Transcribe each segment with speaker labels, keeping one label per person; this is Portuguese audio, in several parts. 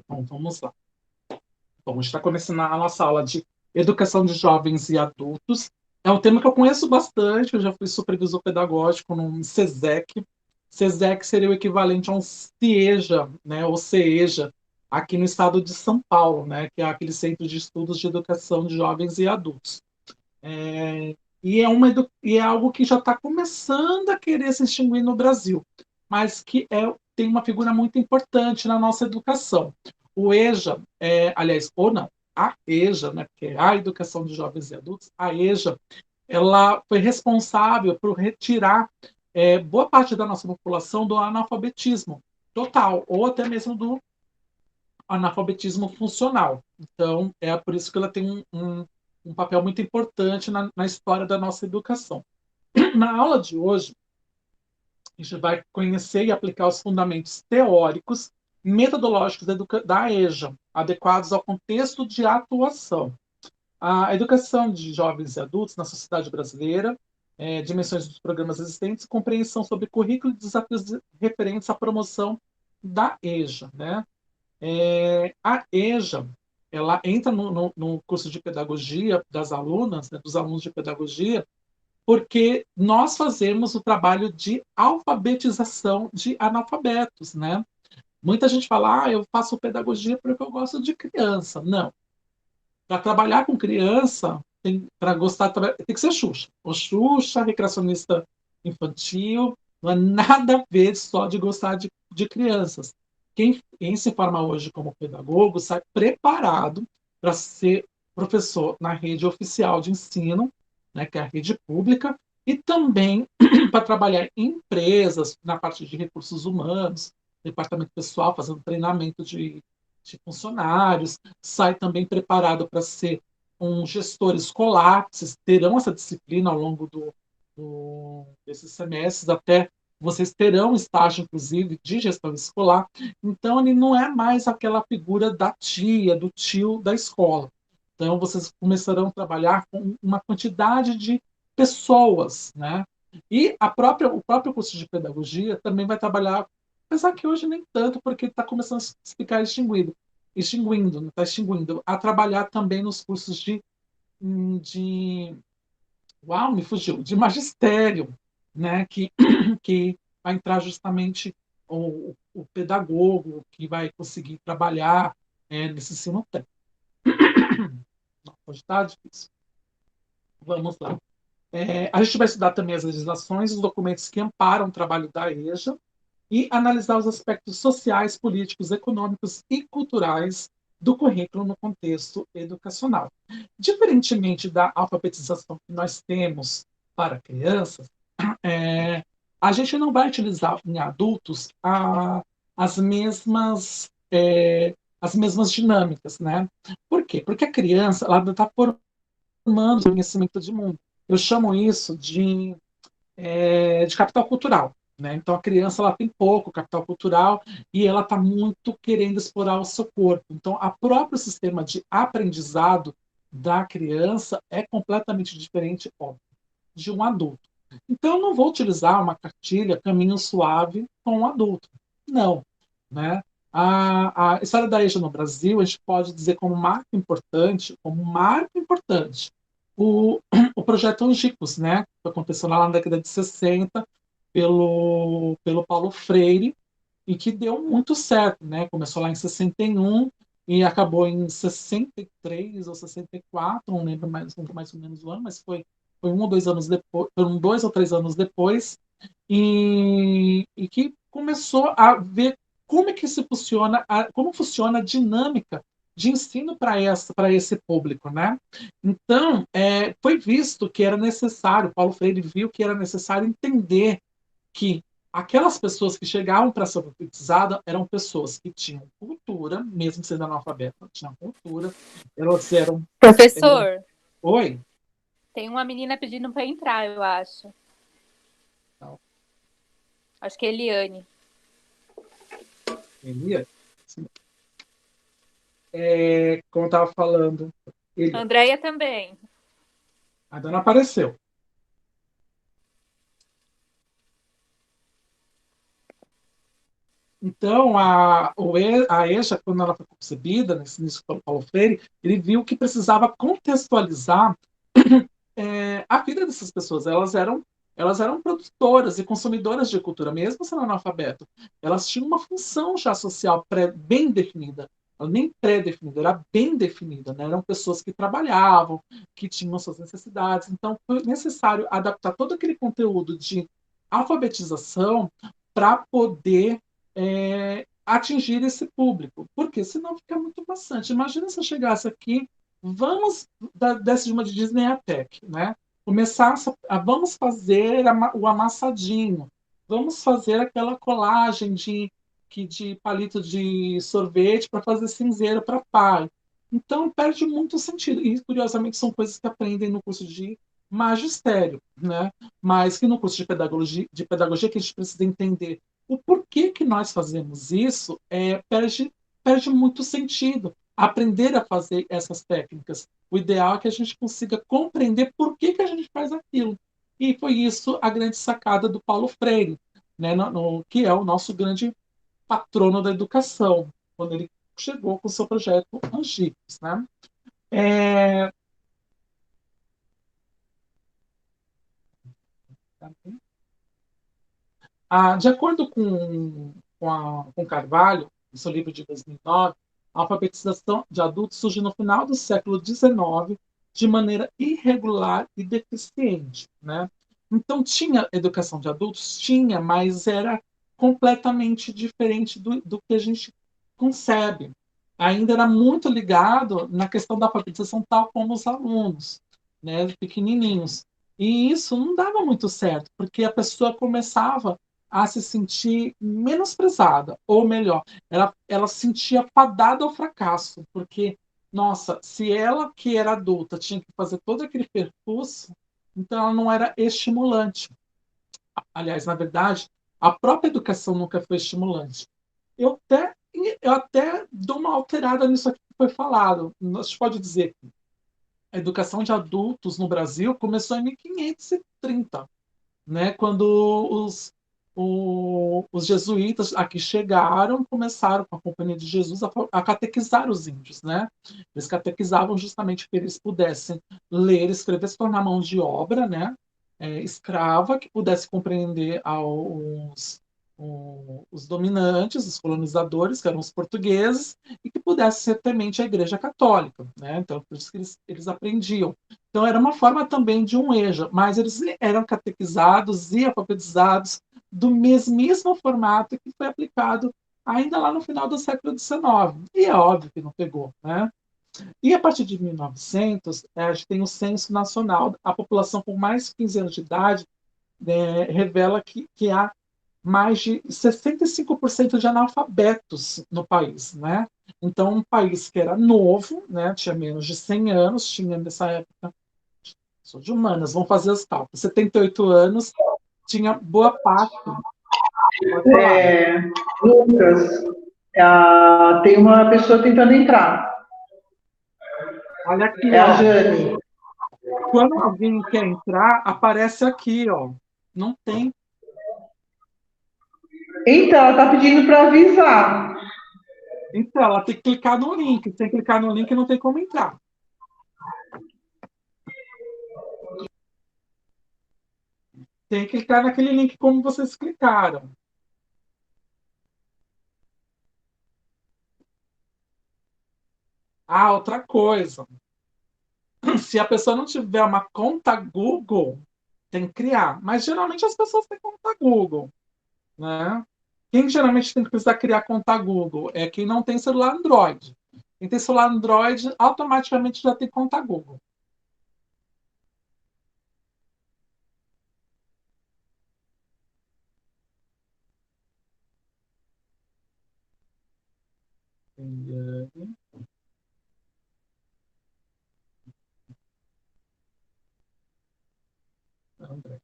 Speaker 1: Bom, vamos lá. Bom, a gente está começando a nossa aula de educação de jovens e adultos. É um tema que eu conheço bastante, eu já fui supervisor pedagógico no SESEC. SESEC seria o equivalente a um CIEJA, né, ou CEJA, aqui no estado de São Paulo, né, que é aquele Centro de Estudos de Educação de Jovens e Adultos. E é algo que já está começando a querer se extinguir no Brasil, mas que tem uma figura muito importante na nossa educação. O EJA, aliás, ou não, a EJA, né, que é a Educação de Jovens e Adultos, a EJA, ela foi responsável por retirar boa parte da nossa população do analfabetismo total, ou até mesmo do analfabetismo funcional. Então, é por isso que ela tem um papel muito importante na história da nossa educação. Na aula de hoje, a gente vai conhecer e aplicar os fundamentos teóricos e metodológicos da EJA, adequados ao contexto de atuação. A educação de jovens e adultos na sociedade brasileira, dimensões dos programas existentes, compreensão sobre currículo e desafios referentes à promoção da EJA. Né? A EJA, ela entra no curso de pedagogia das alunas, né, dos alunos de pedagogia, porque nós fazemos o trabalho de alfabetização de analfabetos, né? Muita gente fala, eu faço pedagogia porque eu gosto de criança. Não. Para trabalhar com criança, para gostar, tem que ser Xuxa. O Xuxa, recreacionista infantil, não é nada a ver só de gostar de crianças. Quem se forma hoje como pedagogo sai preparado para ser professor na rede oficial de ensino, né, que é a rede pública, e também para trabalhar em empresas, na parte de recursos humanos, departamento pessoal, fazendo treinamento de funcionários, sai também preparado para ser um gestor escolar, vocês terão essa disciplina ao longo desses semestres, até vocês terão estágio, inclusive, de gestão escolar. Então, ele não é mais aquela figura da tia, do tio da escola. Então, vocês começarão a trabalhar com uma quantidade de pessoas, né? E o próprio curso de pedagogia também vai trabalhar, apesar que hoje nem tanto, porque está começando a se ficar extinguindo, a trabalhar também nos cursos de uau, me fugiu, de magistério, né, que vai entrar justamente o pedagogo que vai conseguir trabalhar nesse ensino técnico. Hoje está difícil. Vamos lá. A gente vai estudar também as legislações, os documentos que amparam o trabalho da EJA e analisar os aspectos sociais, políticos, econômicos e culturais do currículo no contexto educacional. Diferentemente da alfabetização que nós temos para crianças, é, a gente não vai utilizar em adultos as mesmas as mesmas dinâmicas, né? Por quê? Porque a criança ela está formando conhecimento de mundo. Eu chamo isso de capital cultural. Né? Então, a criança ela tem pouco capital cultural e ela está muito querendo explorar o seu corpo. Então, o próprio sistema de aprendizado da criança é completamente diferente, óbvio, de um adulto. Então, eu não vou utilizar uma cartilha caminho suave com um adulto. Não. Né? A história da EJA no Brasil, a gente pode dizer como marco importante, o, o projeto Angicos, né, que aconteceu lá na década de 60 pelo Paulo Freire, e que deu muito certo. Né? Começou lá em 61 e acabou em 63 ou 64, não lembro mais ou menos o ano, mas foi 1 ou 2 anos depois, foram 2 ou 3 anos depois, e que começou a ver como é que se funciona, como funciona a dinâmica de ensino para esse público, né? Então, foi visto que era necessário, Paulo Freire viu que era necessário entender que aquelas pessoas que chegavam para ser alfabetizadas eram pessoas que tinham cultura, mesmo sendo analfabetas, tinham cultura, elas eram.
Speaker 2: Professor,
Speaker 1: Oi?
Speaker 2: tem uma menina pedindo para entrar, eu acho.
Speaker 1: Não,
Speaker 2: Acho que é Eliane.
Speaker 1: Elia? Como eu estava falando, Elia.
Speaker 2: Andréia também.
Speaker 1: A dona apareceu. Então, a EJA, quando ela foi concebida, nesse início pelo Paulo Freire, ele viu que precisava contextualizar a vida dessas pessoas. Elas eram produtoras e consumidoras de cultura, mesmo sendo analfabeto. Elas tinham uma função já social bem definida. Ela nem pré-definida, era bem definida. Né? Eram pessoas que trabalhavam, que tinham suas necessidades. Então, foi necessário adaptar todo aquele conteúdo de alfabetização para poder atingir esse público. Porque senão fica muito maçante. Imagina se eu chegasse aqui, vamos dessa de uma de Disney Tech, né? Começar vamos fazer o amassadinho, vamos fazer aquela colagem de palito de sorvete para fazer cinzeiro para pai. Então perde muito sentido. E curiosamente são coisas que aprendem no curso de magistério, né? Mas que no curso de pedagogia que a gente precisa entender o porquê que nós fazemos isso perde muito sentido. Aprender a fazer essas técnicas. O ideal é que a gente consiga compreender por que a gente faz aquilo. E foi isso a grande sacada do Paulo Freire, né, que é o nosso grande patrono da educação, quando ele chegou com o seu projeto Angicos. Né? É... de acordo com Carvalho, no seu livro de 2009, a alfabetização de adultos surge no final do século XIX de maneira irregular e deficiente. Né? Então, tinha educação de adultos? Tinha, mas era completamente diferente do que a gente concebe. Ainda era muito ligado na questão da alfabetização, tal como os alunos, né, pequenininhos. E isso não dava muito certo, porque a pessoa começava a se sentir menosprezada, ou melhor, ela se sentia fadada ao fracasso, porque, nossa, se ela que era adulta tinha que fazer todo aquele percurso, então ela não era estimulante. Aliás, na verdade, a própria educação nunca foi estimulante. Eu até, eu até dou uma alterada nisso aqui que foi falado. A gente pode dizer que a educação de adultos no Brasil começou em 1530, né, quando os jesuítas aqui chegaram, começaram com a Companhia de Jesus a catequizar os índios. Né? Eles catequizavam justamente para que eles pudessem ler, escrever, se tornar mão de obra, né? Escrava, que pudesse compreender os dominantes, os colonizadores, que eram os portugueses, e que pudesse ser temente à Igreja Católica. Né? Então, por isso que eles aprendiam. Então, era uma forma também de um EJA, mas eles eram catequizados e alfabetizados do mesmíssimo formato que foi aplicado ainda lá no final do século XIX. E é óbvio que não pegou. Né? E a partir de 1900, a gente tem o Censo Nacional. A população com mais de 15 anos de idade revela que há mais de 65% de analfabetos no país. Né? Então, um país que era novo, né, tinha menos de 100 anos, tinha nessa época, sou de humanas, vamos fazer os cálculos, 78 anos, tinha boa parte. Pode falar.
Speaker 3: Lucas, tem uma pessoa tentando entrar.
Speaker 1: Olha aqui,
Speaker 3: É a
Speaker 1: ó.
Speaker 3: Jane.
Speaker 1: Quando alguém quer entrar, aparece aqui, ó. Não tem.
Speaker 3: Então, ela está pedindo para avisar.
Speaker 1: Então, ela tem que clicar no link. Sem clicar no link, não tem como entrar. Tem que clicar naquele link como vocês clicaram. Outra coisa. Se a pessoa não tiver uma conta Google, tem que criar. Mas geralmente as pessoas têm conta Google. Né? Quem geralmente tem que precisar criar conta Google é quem não tem celular Android. Quem tem celular Android automaticamente já tem conta Google. André.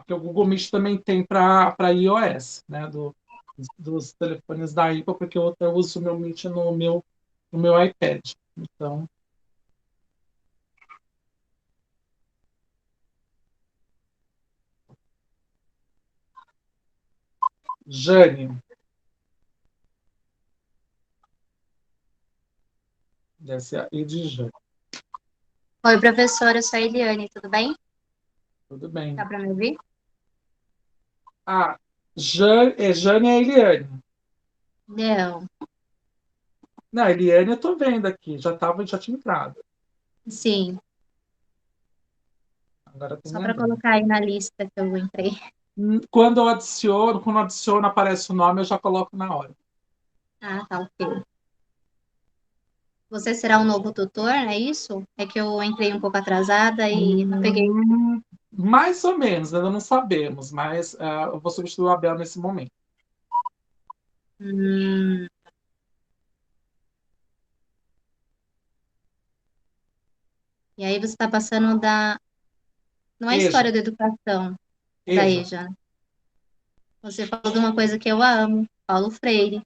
Speaker 1: Porque o Google Meet também tem para iOS, né? Dos telefones da Apple, porque eu uso o meu Meet no meu iPad. Então, Jane, deve ser a E de Jane.
Speaker 4: Oi, professora, eu sou a Eliane, tudo bem?
Speaker 1: Tudo bem.
Speaker 4: Dá para me ouvir?
Speaker 1: Ah, Jane é a Eliane.
Speaker 4: Não,
Speaker 1: Não, a Eliane eu tô vendo aqui, já tinha entrado.
Speaker 4: sim,
Speaker 1: Agora tem
Speaker 4: só
Speaker 1: a
Speaker 4: para
Speaker 1: Eliane.
Speaker 4: colocar aí na lista que eu entrei.
Speaker 1: Quando adiciono, aparece o nome, eu já coloco na hora.
Speaker 4: Ah, tá, ok. Você será o novo tutor, é isso? É que eu entrei um pouco atrasada e não peguei.
Speaker 1: Mais ou menos, ainda não sabemos, mas eu vou substituir o Abel nesse momento.
Speaker 4: Hum, e aí você está passando da. Não é
Speaker 1: EJA,
Speaker 4: história da educação, é da
Speaker 1: EJA,
Speaker 4: EJA, né? Você falou de uma coisa que eu amo, Paulo Freire.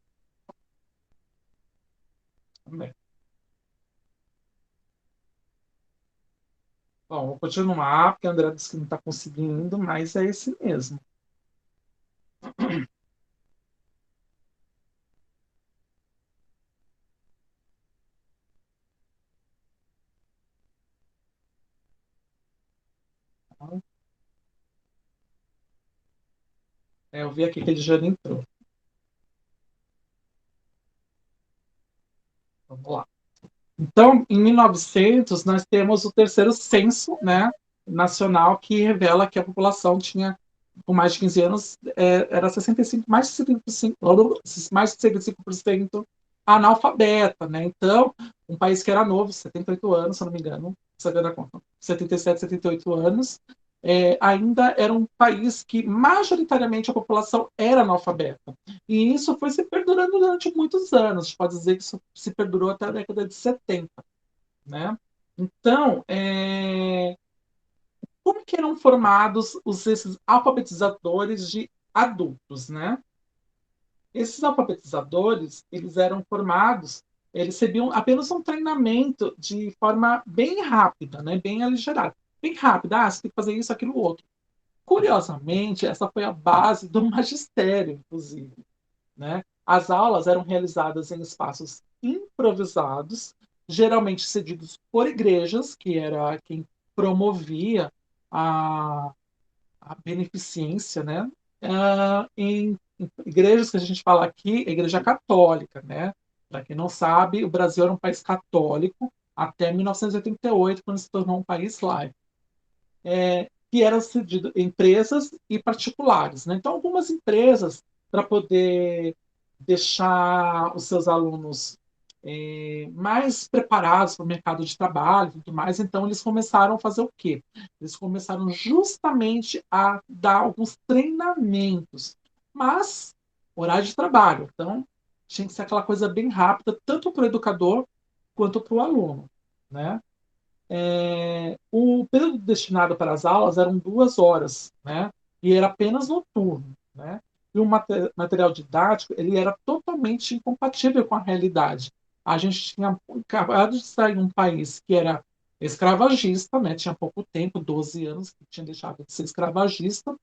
Speaker 1: também. Bom, vou continuar, porque a André disse que não está conseguindo, mas é esse mesmo. Então, eu vi aqui que ele já entrou. Vamos lá. Então, em 1900, nós temos o terceiro censo, né, nacional, que revela que a população tinha, com mais de 15 anos, era 65, mais de 65% analfabeta. Né? Então, um país que era novo, 78 anos, se eu não me engano, sabendo a conta, 77, 78 anos, ainda era um país que, majoritariamente, a população era analfabeta. E isso foi se perdurando durante muitos anos. A gente pode dizer que isso se perdurou até a década de 70. Né? Então, como que eram formados esses alfabetizadores de adultos? Né? Esses alfabetizadores, eles eram formados, eles recebiam apenas um treinamento de forma bem rápida, né? Bem aligerada. Bem rápida, você tem que fazer isso, aquilo, outro. Curiosamente, essa foi a base do magistério, inclusive. Né? As aulas eram realizadas em espaços improvisados, geralmente cedidos por igrejas, que era quem promovia a, a beneficência, né? Em igrejas que a gente fala aqui, a Igreja Católica. Né? Para quem não sabe, o Brasil era um país católico até 1988, quando se tornou um país laico. Que eram cedidos empresas e particulares. Né? Então, algumas empresas, para poder deixar os seus alunos mais preparados para o mercado de trabalho e tudo mais, então eles começaram a fazer o quê? Eles começaram justamente a dar alguns treinamentos, mas horário de trabalho. Então, tinha que ser aquela coisa bem rápida, tanto para o educador quanto para o aluno. Né? O período destinado para as aulas eram 2 horas, né? E era apenas noturno, né? E o material didático ele era totalmente incompatível com a realidade. A gente tinha acabado de sair de um país que era escravagista, né? Tinha pouco tempo, 12 anos, que tinha deixado de ser escravagista.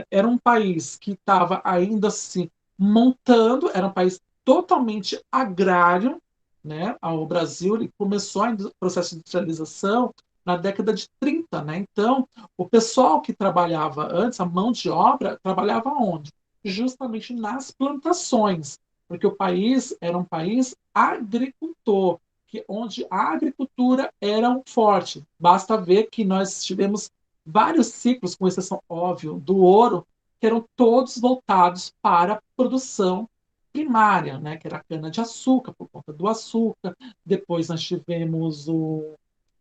Speaker 1: Era um país que estava ainda se montando, era um país totalmente agrário. Né, ao Brasil. Ele começou o processo de industrialização na década de 30. Né? Então, o pessoal que trabalhava antes, a mão de obra, trabalhava onde? Justamente nas plantações, porque o país era um país agricultor, onde a agricultura era um forte. Basta ver que nós tivemos vários ciclos, com exceção, óbvio, do ouro, que eram todos voltados para a produção primária, né, que era a cana-de-açúcar, por conta do açúcar. Depois nós tivemos o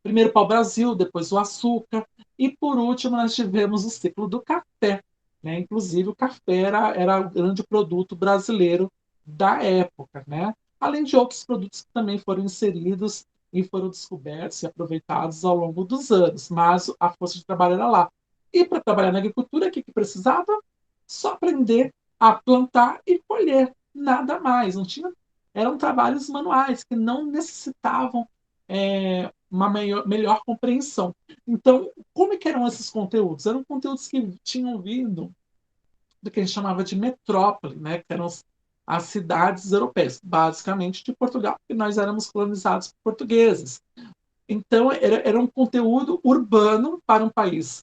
Speaker 1: primeiro pau-brasil, depois o açúcar, e por último nós tivemos o ciclo do café. Né? Inclusive o café era o grande produto brasileiro da época. Né? Além de outros produtos que também foram inseridos e foram descobertos e aproveitados ao longo dos anos, mas a força de trabalho era lá. E para trabalhar na agricultura, o que precisava? Só aprender a plantar e colher, nada mais. Não tinha, eram trabalhos manuais que não necessitavam uma melhor compreensão. Então, como é que eram esses conteúdos? Eram conteúdos que tinham vindo do que a gente chamava de metrópole, né? Que eram as cidades europeias, basicamente de Portugal, porque nós éramos colonizados por portugueses. Então, era um conteúdo urbano para um país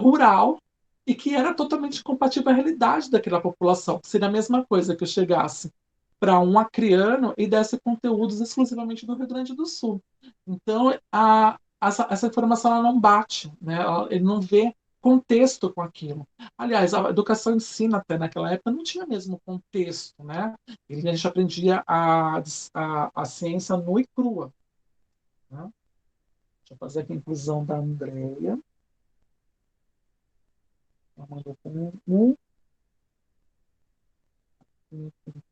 Speaker 1: rural e que era totalmente compatível à realidade daquela população. Seria a mesma coisa que eu chegasse para um acriano e desse conteúdos exclusivamente do Rio Grande do Sul. Então, essa informação ela não bate, né? Ele não vê contexto com aquilo. Aliás, a educação ensina até naquela época não tinha mesmo contexto, né? A gente aprendia a ciência nua e crua. Né? Deixa eu fazer aqui a inclusão da Andrea. Ela mandou com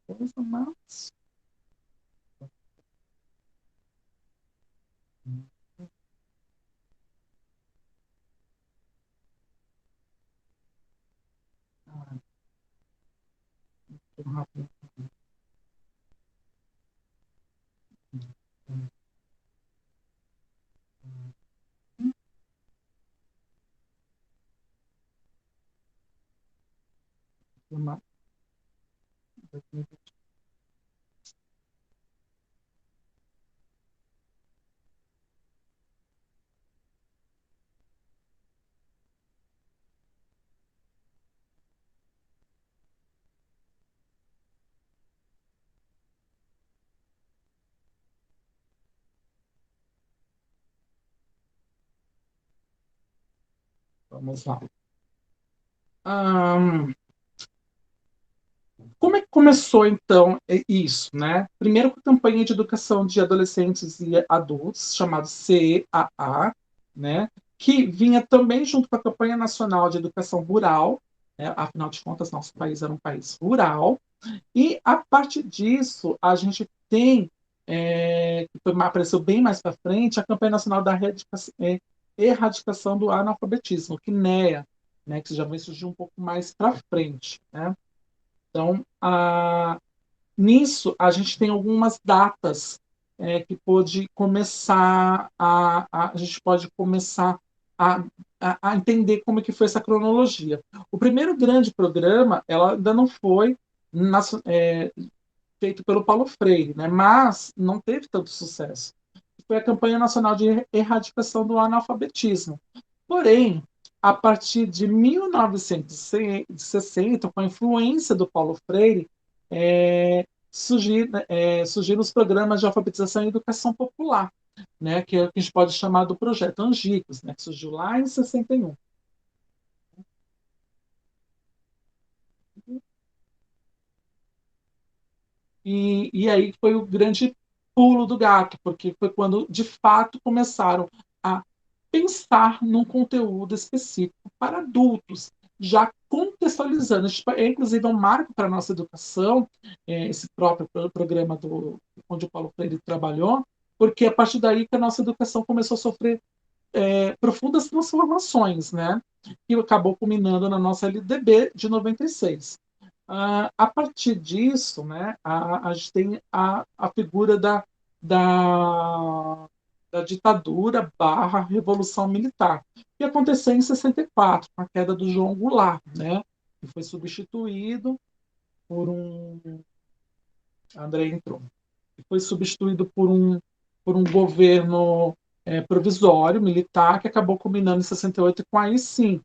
Speaker 1: coisa, mas... rápido. Vamos lá. Como é que começou, então, isso, né? Primeiro com a campanha de educação de adolescentes e adultos, chamado CEAA, né? Que vinha também junto com a campanha nacional de educação rural, né? Afinal de contas, nosso país era um país rural, e a partir disso, a gente tem, que apareceu bem mais para frente, a campanha nacional da erradicação do analfabetismo, que NEA, né? Que já vai surgir um pouco mais para frente, né? Então, nisso, a gente tem algumas datas que pode começar a gente pode começar a entender como é que foi essa cronologia. O primeiro grande programa, ela ainda não foi feito pelo Paulo Freire, né? Mas não teve tanto sucesso. Foi a campanha nacional de erradicação do analfabetismo. Porém, a partir de 1960, com a influência do Paulo Freire, surgiram os programas de alfabetização e educação popular, né, que é o que a gente pode chamar do projeto Angicos, né, que surgiu lá em 61. E aí foi o grande pulo do gato, porque foi quando, de fato, começaram a pensar num conteúdo específico para adultos, já contextualizando. É, inclusive, um marco para a nossa educação, esse próprio programa onde o Paulo Freire trabalhou, porque a partir daí que a nossa educação começou a sofrer profundas transformações, né? Que acabou culminando na nossa LDB de 96. A partir disso, né, a gente tem a figura da, da ditadura barra Revolução Militar, que aconteceu em 64, com a queda do João Goulart, né, que foi substituído por um... André entrou. Que foi substituído por um governo provisório, militar, que acabou culminando em 68 com aí sim.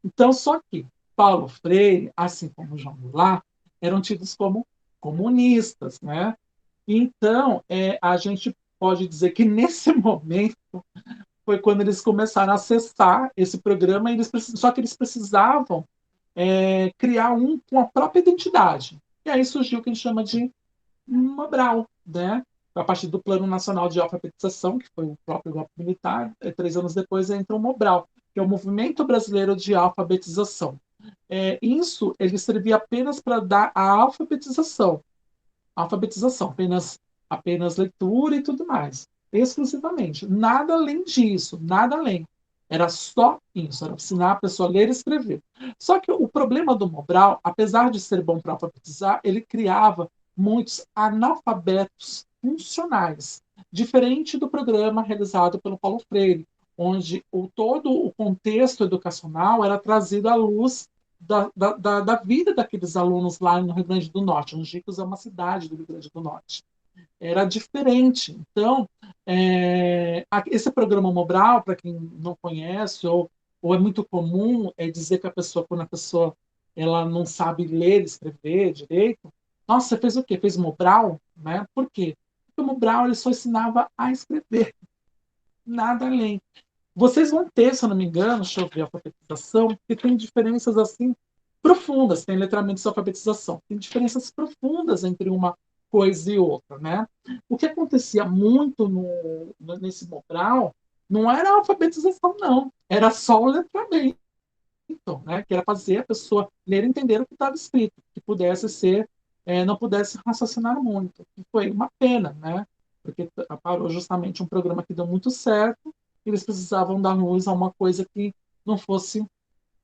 Speaker 1: Então, só que Paulo Freire, assim como João Goulart, eram tidos como comunistas, né? Então, a gente pode dizer que nesse momento foi quando eles começaram a acessar esse programa, só que eles precisavam criar um com a própria identidade. E aí surgiu o que a gente chama de Mobral, né? A partir do Plano Nacional de Alfabetização, que foi o próprio golpe militar, 3 anos depois entra o Mobral, que é o Movimento Brasileiro de Alfabetização. Isso ele servia apenas para dar a alfabetização, apenas leitura e tudo mais, exclusivamente. Nada além disso, nada além. Era só isso, era ensinar a pessoa a ler e escrever. Só que o problema do Mobral, apesar de ser bom para alfabetizar, ele criava muitos analfabetos funcionais, diferente do programa realizado pelo Paulo Freire, onde todo o contexto educacional era trazido à luz da vida daqueles alunos lá no Rio Grande do Norte. Angicos é uma cidade do Rio Grande do Norte. Era diferente. Então, esse programa Mobral, para quem não conhece, ou é muito comum, é dizer que quando a pessoa ela não sabe ler e escrever direito, nossa, você fez o quê? Fez Mobral? Né? Por quê? Porque o Mobral ele só ensinava a escrever, nada além. Vocês vão ter, se eu não me engano, deixa eu ver a alfabetização, que tem diferenças assim profundas, tem letramento e alfabetização, tem diferenças profundas entre uma coisa e outra, né? O que acontecia muito nesse Mobral não era a alfabetização, não, era só o letramento, né? Que era fazer a pessoa ler e entender o que estava escrito, que pudesse ser, não pudesse raciocinar muito. E foi uma pena, né? Porque parou justamente um programa que deu muito certo, e eles precisavam dar luz a uma coisa que não fosse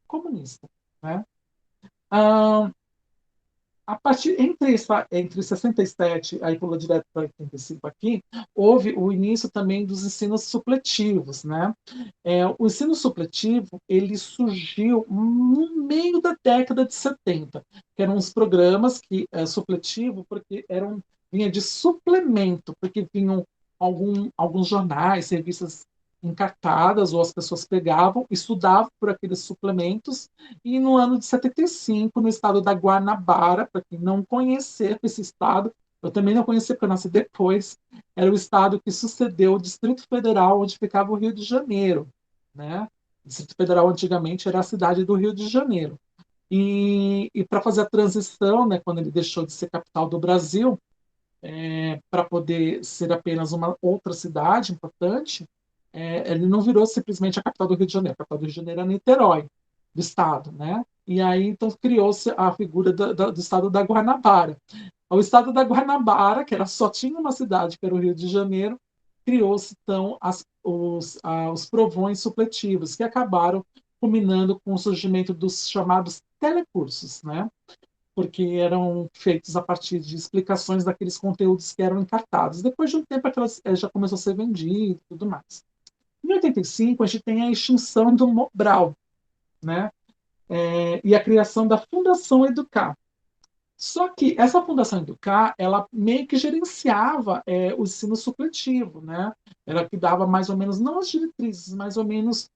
Speaker 1: comunista, né? Ah, entre 67, aí pula direto para 85 aqui, houve o início também dos ensinos supletivos, né? O ensino supletivo, ele surgiu no meio da década de 70, que eram os programas que supletivo, porque vinha de suplemento, porque vinham alguns jornais, revistas encartadas, ou as pessoas pegavam, estudavam por aqueles suplementos, e no ano de 75, no estado da Guanabara, para quem não conhecer esse estado, eu também não conhecia porque eu nasci depois, era o estado que sucedeu o Distrito Federal, onde ficava o Rio de Janeiro, né? O Distrito Federal antigamente era a cidade do Rio de Janeiro. E para fazer a transição, né, quando ele deixou de ser capital do Brasil, para poder ser apenas uma outra cidade importante, ele não virou simplesmente a capital do Rio de Janeiro. A capital do Rio de Janeiro é Niterói, do estado, né? E aí então criou-se a figura do estado da Guanabara. O estado da Guanabara, que só tinha uma cidade, que era o Rio de Janeiro, criou-se então os provões supletivos, que acabaram culminando com o surgimento dos chamados telecursos, né? Porque eram feitos a partir de explicações daqueles conteúdos que eram encartados. Depois de um tempo, aquelas já começou a ser vendido e tudo mais. Em 85, a gente tem a extinção do Mobral, né? E a criação da Fundação Educar. Só que essa Fundação Educar, ela meio que gerenciava o ensino supletivo, né? Ela que dava mais ou menos, não as diretrizes, mais ou menos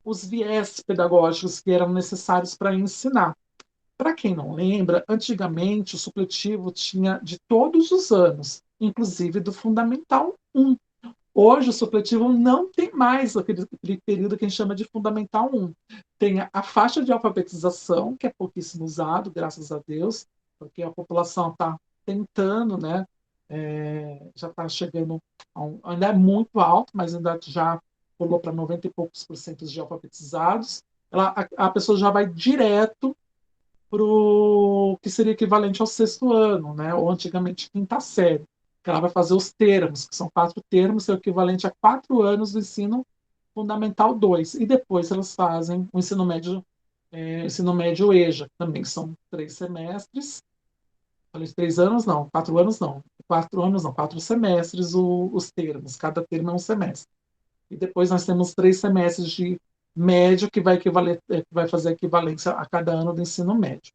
Speaker 1: os viés pedagógicos que eram necessários para ensinar. Para quem não lembra, antigamente o supletivo tinha de todos os anos, inclusive do Fundamental 1. Hoje o supletivo não tem mais aquele período que a gente chama de Fundamental 1. Tem a faixa de alfabetização, que é pouquíssimo usado, graças a Deus, porque a população está tentando, né? Já está chegando, ainda é muito alto, mas ainda já pulou para 90 e poucos por cento de alfabetizados. A pessoa já vai direto para o que seria equivalente ao sexto ano, né? Ou antigamente quinta série, que ela vai fazer os termos, que são 4 termos, é o equivalente a 4 anos do ensino fundamental 2. E depois elas fazem o ensino médio EJA, que também são 3 semestres. Falei 3 anos, não, 4 anos não. 4 anos não, 4 semestres os termos, cada termo é um semestre. E depois nós temos 3 semestres de médio, que vai fazer a equivalência a cada ano do ensino médio.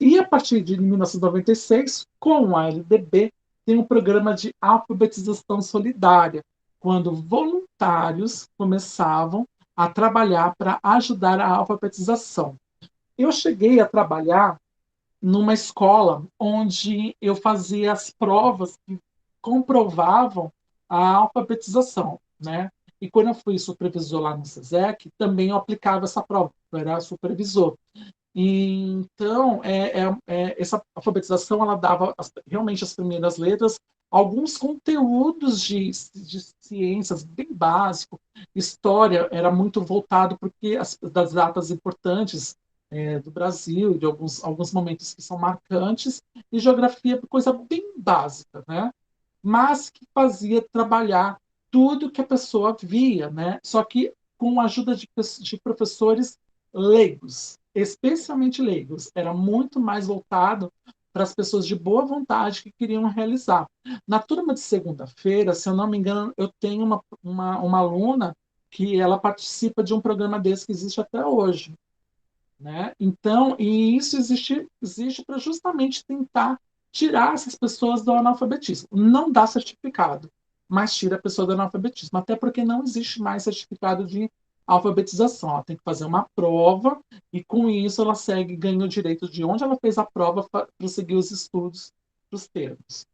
Speaker 1: E a partir de 1996, com a LDB, tem um programa de alfabetização solidária, quando voluntários começavam a trabalhar para ajudar a alfabetização. Eu cheguei a trabalhar numa escola onde eu fazia as provas que comprovavam a alfabetização, né? E quando eu fui supervisor lá no SESEC, também eu aplicava essa prova, eu era supervisor. E, então, essa alfabetização ela dava realmente as primeiras letras, alguns conteúdos de ciências bem básico, história era muito voltado porque das datas importantes do Brasil, de alguns momentos que são marcantes, e geografia coisa bem básica, né? Mas que fazia trabalhar tudo que a pessoa via, né? Só que com a ajuda de professores leigos, especialmente leigos. Era muito mais voltado para as pessoas de boa vontade que queriam realizar. Na turma de segunda-feira, se eu não me engano, eu tenho uma aluna que ela participa de um programa desse que existe até hoje, né? Então, e isso existe para justamente tentar tirar essas pessoas do analfabetismo. Não dá certificado, mas tira a pessoa do analfabetismo, até porque não existe mais certificado de alfabetização. Ela tem que fazer uma prova e com isso ela segue, ganha o direito de onde ela fez a prova para prosseguir os estudos dos termos.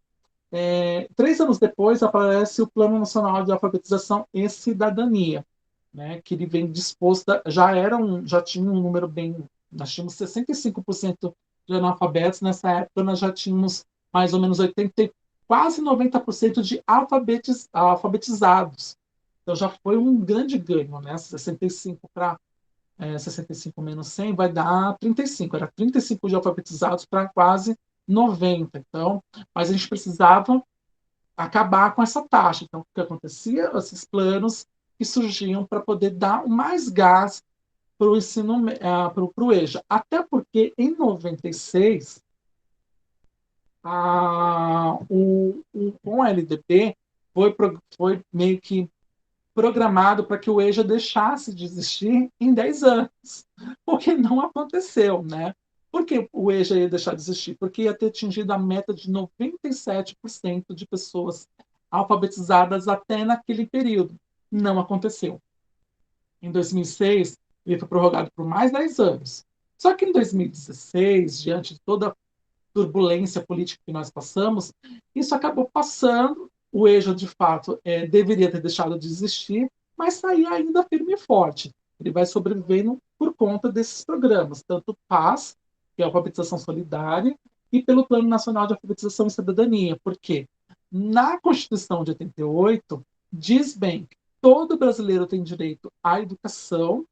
Speaker 1: 3 anos depois aparece o Plano Nacional de Alfabetização e Cidadania, né, que ele vem disposto, já tinha um número bem, nós tínhamos 65% de analfabetos, nessa época nós já tínhamos mais ou menos 80, quase 90% de alfabetizados. Então já foi um grande ganho, né? 65 para 65 menos 100 vai dar 35. Era 35 de alfabetizados para quase 90. Então, mas a gente precisava acabar com essa taxa. Então, o que acontecia? Esses planos que surgiam para poder dar mais gás para o ensino, para o EJA. Até porque, em 96, com a LDB, foi meio que programado para que o EJA deixasse de existir em 10 anos, o que não aconteceu, né? Por que o EJA ia deixar de existir? Porque ia ter atingido a meta de 97% de pessoas alfabetizadas até naquele período. Não aconteceu. Em 2006, ele foi prorrogado por mais 10 anos. Só que em 2016, diante de toda a turbulência política que nós passamos, isso acabou passando. O EJA, de fato, deveria ter deixado de existir, mas está aí ainda firme e forte. Ele vai sobrevivendo por conta desses programas, tanto PAS, que é a alfabetização solidária, e pelo Plano Nacional de Alfabetização e Cidadania. Por quê? Na Constituição de 88, diz bem que todo brasileiro tem direito à educação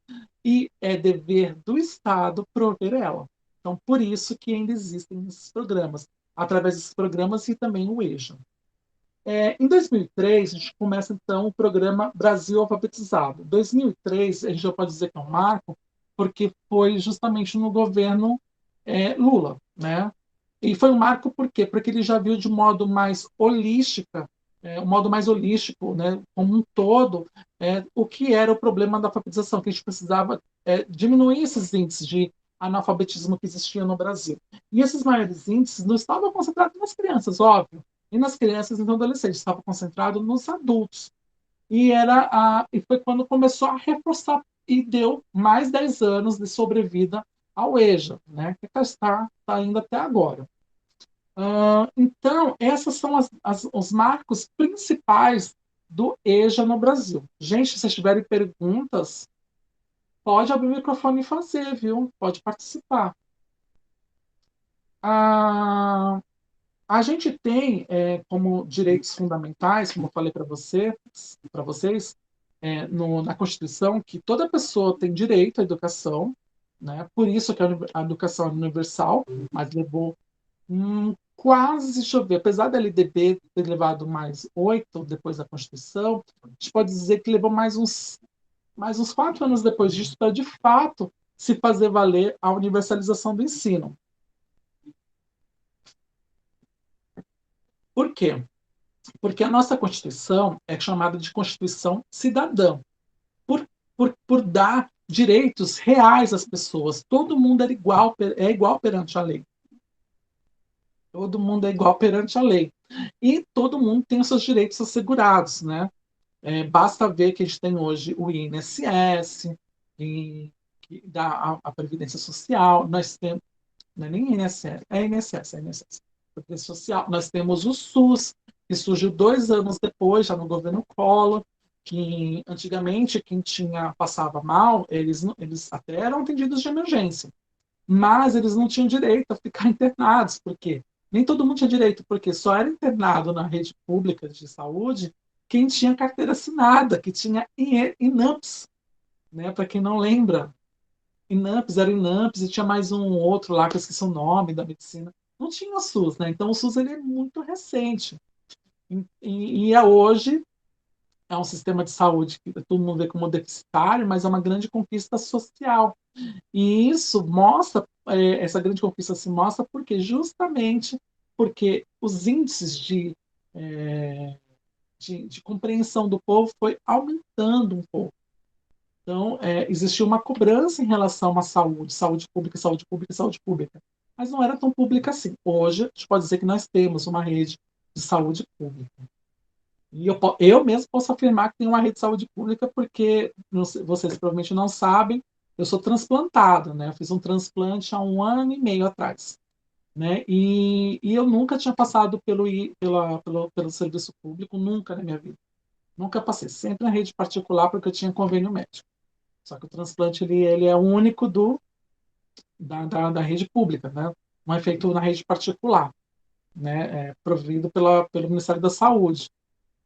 Speaker 1: e é dever do Estado prover ela. Então, por isso que ainda existem esses programas, através desses programas e também o EJA. Em 2003, a gente começa, então, o programa Brasil Alfabetizado. Em 2003, a gente já pode dizer que é um marco, porque foi justamente no governo Lula, né? E foi um marco por quê? Porque ele já viu de modo mais um modo mais holístico, né, como um todo, o que era o problema da alfabetização, que a gente precisava diminuir esses índices de analfabetismo que existiam no Brasil. E esses maiores índices não estavam concentrados nas crianças, óbvio, e nas crianças e nos adolescentes, estavam concentrados nos adultos. E foi quando começou a reforçar e deu mais 10 anos de sobrevida ao EJA, né, que está indo até agora. Então, esses são os marcos principais do EJA no Brasil. Gente, se vocês tiverem perguntas, pode abrir o microfone e fazer, viu? Pode participar. A gente tem como direitos fundamentais, como eu falei para vocês, na Constituição, que toda pessoa tem direito à educação, né? Por isso que a educação é universal, mas levou quase, deixa eu ver, apesar da LDB ter levado mais 8 depois da Constituição, a gente pode dizer que levou mais uns 4 anos depois disso para, de fato, se fazer valer a universalização do ensino. Por quê? Porque a nossa Constituição é chamada de Constituição Cidadã, por dar direitos reais às pessoas. Todo mundo é igual perante a lei. Todo mundo é igual perante a lei. E todo mundo tem os seus direitos assegurados, né? Basta ver que a gente tem hoje o INSS, que dá a Previdência Social, nós temos, não é nem INSS, é INSS, Previdência Social, nós temos o SUS, que surgiu 2 anos depois, já no governo Collor, que antigamente quem passava mal, eles até eram atendidos de emergência, mas eles não tinham direito a ficar internados, porque nem todo mundo tinha direito, porque só era internado na rede pública de saúde quem tinha carteira assinada, que tinha INAMPS, né? Para quem não lembra, era INAMPS e tinha mais um outro lá, que eu esqueci o nome da medicina. Não tinha o SUS, né? Então o SUS ele é muito recente. E hoje é um sistema de saúde que todo mundo vê como deficitário, mas é uma grande conquista social. E isso mostra, essa grande conquista se mostra porque justamente porque os índices de compreensão do povo foi aumentando um pouco. Então, existia uma cobrança em relação à saúde, saúde pública, saúde pública, saúde pública. Mas não era tão pública assim. Hoje, a gente pode dizer que nós temos uma rede de saúde pública. E eu mesmo posso afirmar que tem uma rede de saúde pública porque, vocês provavelmente não sabem, eu sou transplantado, né? Eu fiz um transplante há 1 ano e meio atrás, né? E eu nunca tinha passado pelo serviço público, nunca na minha vida. Nunca passei, sempre na rede particular porque eu tinha convênio médico. Só que o transplante ele é o único da rede pública, né? Não é feito na rede particular, né? É provido pelo Ministério da Saúde.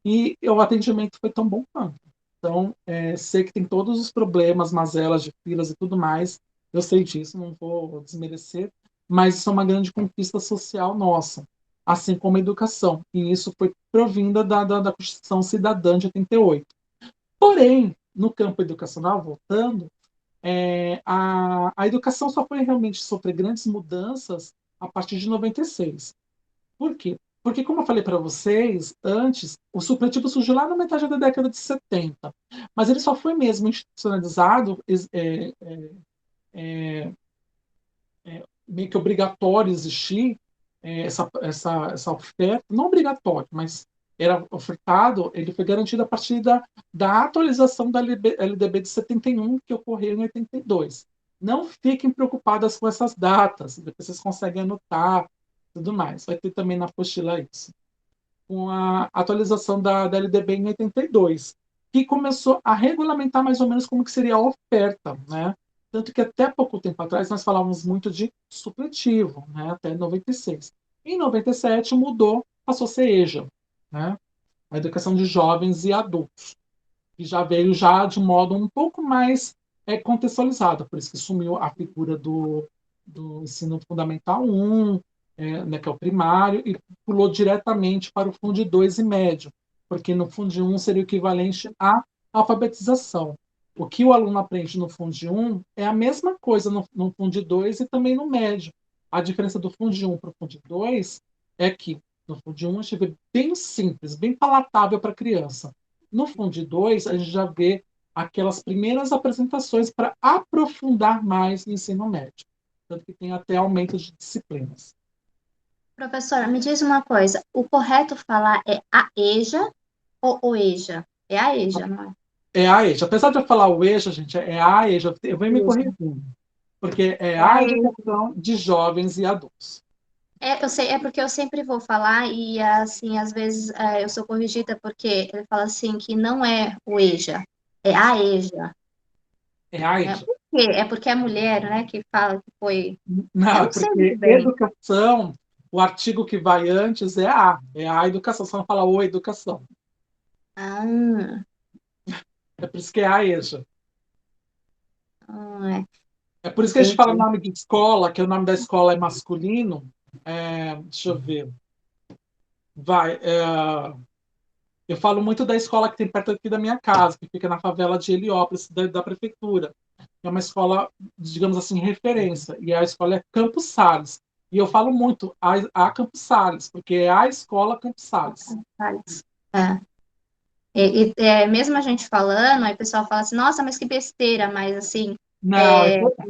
Speaker 1: E o atendimento foi tão bom quanto. Então, sei que tem todos os problemas, mazelas de filas e tudo mais. Eu sei disso, não vou desmerecer, mas isso é uma grande conquista social nossa, assim como a educação. E isso foi provinda da Constituição Cidadã de 88. Porém, no campo educacional, voltando, a educação só foi realmente sofrer grandes mudanças a partir de 96. Por quê? Porque, como eu falei para vocês antes, o supletivo surgiu lá na metade da década de 70, mas ele só foi mesmo institucionalizado, meio que obrigatório existir essa oferta, não obrigatório, mas era ofertado, ele foi garantido a partir da atualização da LDB de 71, que ocorreu em 82. Não fiquem preocupadas com essas datas, depois vocês conseguem anotar, tudo mais. Vai ter também na apostila isso. Com a atualização da LDB em 82, que começou a regulamentar mais ou menos como que seria a oferta, né? Tanto que até pouco tempo atrás nós falávamos muito de supletivo, né? Até 96. Em 97 mudou, passou a ser EJA, né? A educação de jovens e adultos, que já veio já de modo um pouco mais contextualizado, por isso que sumiu a figura do ensino fundamental 1, né, que é o primário, e pulou diretamente para o Fundo 2 e médio, porque no Fundo 1 seria o equivalente à alfabetização. O que o aluno aprende no Fundo 1 é a mesma coisa no Fundo 2 e também no médio. A diferença do Fundo 1 para o Fundo 2 é que no Fundo 1 a gente vê bem simples, bem palatável para a criança. No Fundo 2 a gente já vê aquelas primeiras apresentações para aprofundar mais no ensino médio. Tanto que tem até aumento de disciplinas.
Speaker 4: Professora, me diz uma coisa, o correto falar é a EJA ou o EJA? É a EJA, não é?
Speaker 1: É a EJA. Apesar de eu falar o EJA, gente, é a EJA. Eu vou me
Speaker 4: Isso.
Speaker 1: corrigindo. Porque é
Speaker 4: É
Speaker 1: a
Speaker 4: a EJA.
Speaker 1: educação de jovens e adultos.
Speaker 4: Eu sei, é porque eu sempre vou falar e, assim, às vezes eu sou corrigida porque ele fala assim que não é o EJA, é a EJA.
Speaker 1: É a
Speaker 4: Né?
Speaker 1: EJA.
Speaker 4: Por quê? É porque é a mulher, né, que fala que foi...
Speaker 1: Não,
Speaker 4: Eu
Speaker 1: é
Speaker 4: não sei
Speaker 1: porque
Speaker 4: muito bem.
Speaker 1: educação, o artigo que vai antes é a educação. Você não fala o educação.
Speaker 4: Ah,
Speaker 1: É por isso que é a EJA.
Speaker 4: é,
Speaker 1: É por isso que a gente fala o
Speaker 4: entendi.
Speaker 1: nome de escola, que o nome da escola é masculino. Deixa eu ver. Vai. Eu falo muito da escola que tem perto aqui da minha casa, que fica na favela de Heliópolis, da prefeitura. É uma escola, digamos assim, referência. E a escola é Campos Sales. E eu falo muito a Campos Sales, porque é a escola Campos Sales.
Speaker 4: É. Mesmo a gente falando, aí o pessoal fala assim, nossa, mas que besteira, mas assim,
Speaker 1: Não,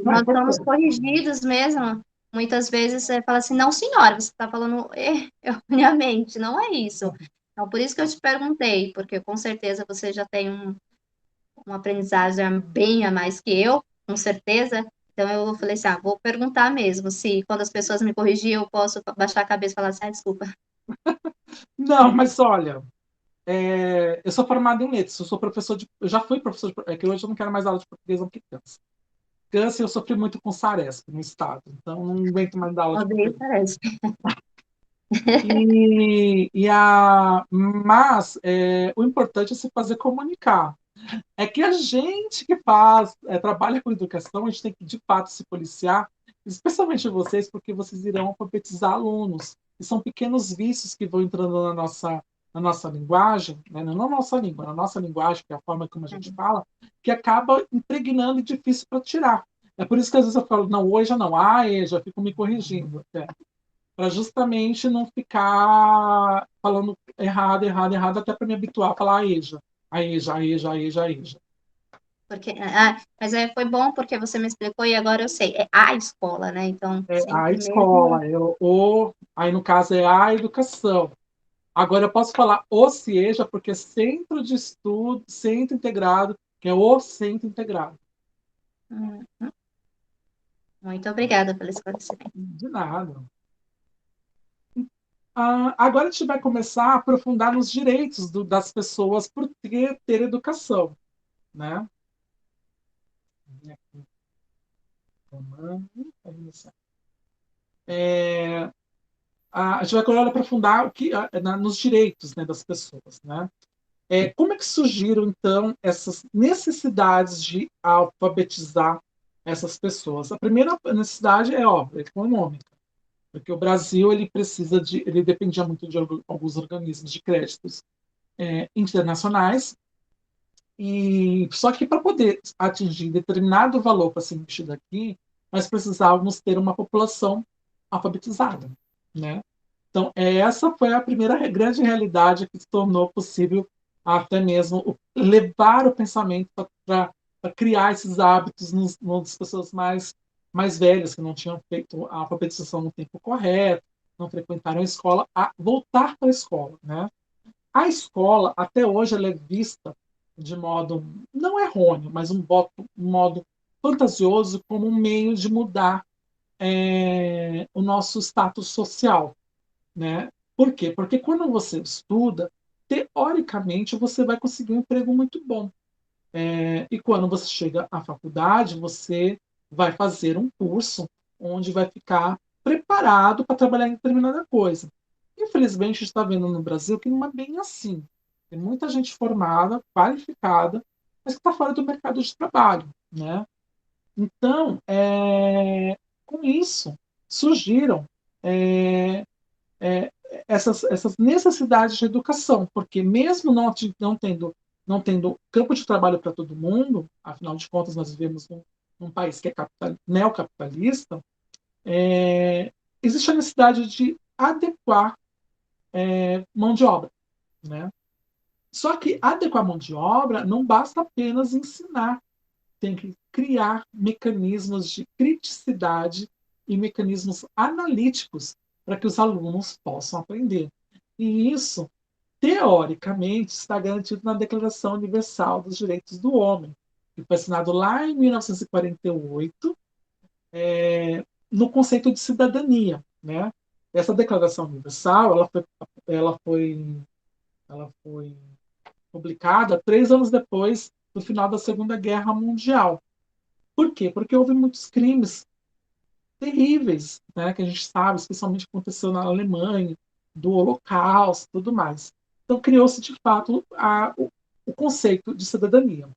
Speaker 4: nós somos corrigidos mesmo. Muitas vezes você fala assim, não, senhora, você está falando erroneamente, não é isso. Então, por isso que eu te perguntei, porque com certeza você já tem uma aprendizagem bem a mais que eu, com certeza. Então, eu falei assim, vou perguntar mesmo, se quando as pessoas me corrigirem, eu posso baixar a cabeça e falar assim, desculpa.
Speaker 1: não, mas olha, eu sou formado em letras, eu já fui professor é que hoje eu não quero mais aula de português, não, porque cansa. Câncer, eu sofri muito com Saresp no estado, então não aguento mais dar aula de
Speaker 4: Odeio,
Speaker 1: português.
Speaker 4: parece.
Speaker 1: Mas o importante é se fazer comunicar. É que a gente que trabalha com educação, a gente tem que, de fato, se policiar, especialmente vocês, porque vocês irão alfabetizar alunos. E são pequenos vícios que vão entrando na nossa linguagem, né, não na nossa língua, na nossa linguagem, que é a forma como a gente fala, que acaba impregnando e difícil para tirar. É por isso que às vezes eu falo, não, hoje não, já fico me corrigindo até, para justamente não ficar falando errado, errado, errado, até para me habituar a falar a EJA.
Speaker 4: Porque, mas foi bom porque você me explicou e agora eu sei. É a escola, né? Então,
Speaker 1: É a
Speaker 4: sempre mesmo.
Speaker 1: escola, aí no caso é a educação. Agora eu posso falar o CIEJA porque é Centro de Estudo, Centro Integrado, que é o Centro Integrado.
Speaker 4: Hum, Muito obrigada pelo esclarecimento.
Speaker 1: De nada. Agora a gente vai começar a aprofundar nos direitos das pessoas por ter educação, né? A gente vai agora aprofundar nos direitos, né, das pessoas, né? Como é que surgiram, então, essas necessidades de alfabetizar essas pessoas? A primeira necessidade é óbvia, econômica, porque o Brasil ele dependia muito de alguns organismos de créditos internacionais, e só que para poder atingir determinado valor para ser investido aqui, nós precisávamos ter uma população alfabetizada, né? Então, essa foi a primeira grande realidade que se tornou possível até mesmo levar o pensamento para criar esses hábitos nas pessoas mais velhas, que não tinham feito a alfabetização no tempo correto, não frequentaram a escola, a voltar para a escola, né? A escola, até hoje, ela é vista de modo não errôneo, mas um modo fantasioso como um meio de mudar o nosso status social, né? Por quê? Porque quando você estuda, teoricamente você vai conseguir um emprego muito bom. E quando você chega à faculdade, você vai fazer um curso onde vai ficar preparado para trabalhar em determinada coisa. Infelizmente, a gente está vendo no Brasil que não é bem assim. Tem muita gente formada, qualificada, mas que está fora do mercado de trabalho, né? Então, com isso, surgiram é, é, essas necessidades de educação, porque mesmo não tendo campo de trabalho para todo mundo, afinal de contas nós vivemos num país que é neocapitalista, existe a necessidade de adequar mão de obra, né? Só que adequar mão de obra não basta apenas ensinar, tem que criar mecanismos de criticidade e mecanismos analíticos para que os alunos possam aprender. E isso, teoricamente, está garantido na Declaração Universal dos Direitos do Homem, que foi assinado lá em 1948, no conceito de cidadania, né? Essa Declaração Universal, ela foi publicada 3 anos depois do final da Segunda Guerra Mundial. Por quê? Porque houve muitos crimes terríveis, né, que a gente sabe, especialmente aconteceu na Alemanha, do Holocausto, tudo mais. Então criou-se de fato o conceito de cidadania,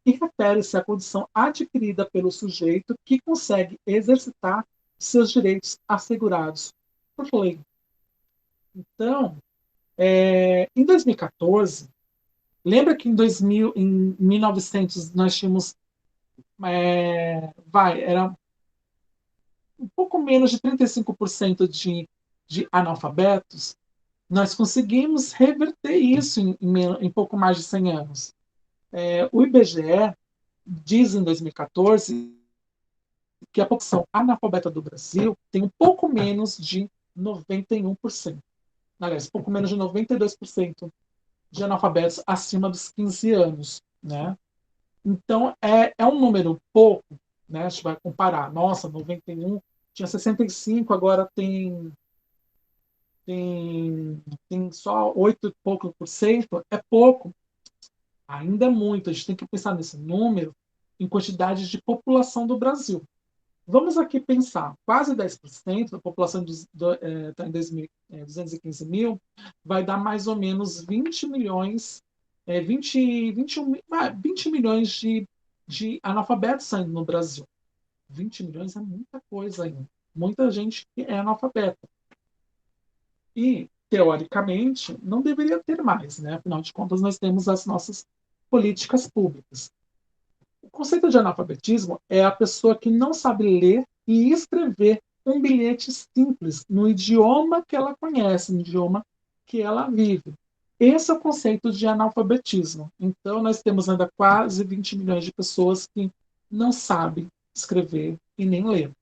Speaker 1: e refere-se à condição adquirida pelo sujeito que consegue exercitar seus direitos assegurados por lei. Então, em 2014, lembra que em 1900 nós tínhamos, era um pouco menos de 35% de analfabetos? Nós conseguimos reverter isso em pouco mais de 100 anos. O IBGE diz em 2014 que a população analfabeta do Brasil tem um pouco menos de 91%. Aliás, pouco menos de 92% de analfabetos acima dos 15 anos, né? Então, um número pouco, né? A gente vai comparar. Nossa, 91, tinha 65, agora tem só 8 e pouco por cento. É pouco. Ainda é muito. A gente tem que pensar nesse número em quantidade de população do Brasil. Vamos aqui pensar, quase 10% da população está em 215 mil, vai dar mais ou menos 20 milhões, 20 milhões de analfabetos saindo no Brasil. 20 milhões é muita coisa ainda. Muita gente que é analfabeta. E teoricamente, não deveria ter mais, né? Afinal de contas, nós temos as nossas políticas públicas. O conceito de analfabetismo é a pessoa que não sabe ler e escrever um bilhete simples no idioma que ela conhece, no idioma que ela vive. Esse é o conceito de analfabetismo. Então, nós temos ainda quase 20 milhões de pessoas que não sabem escrever e nem ler.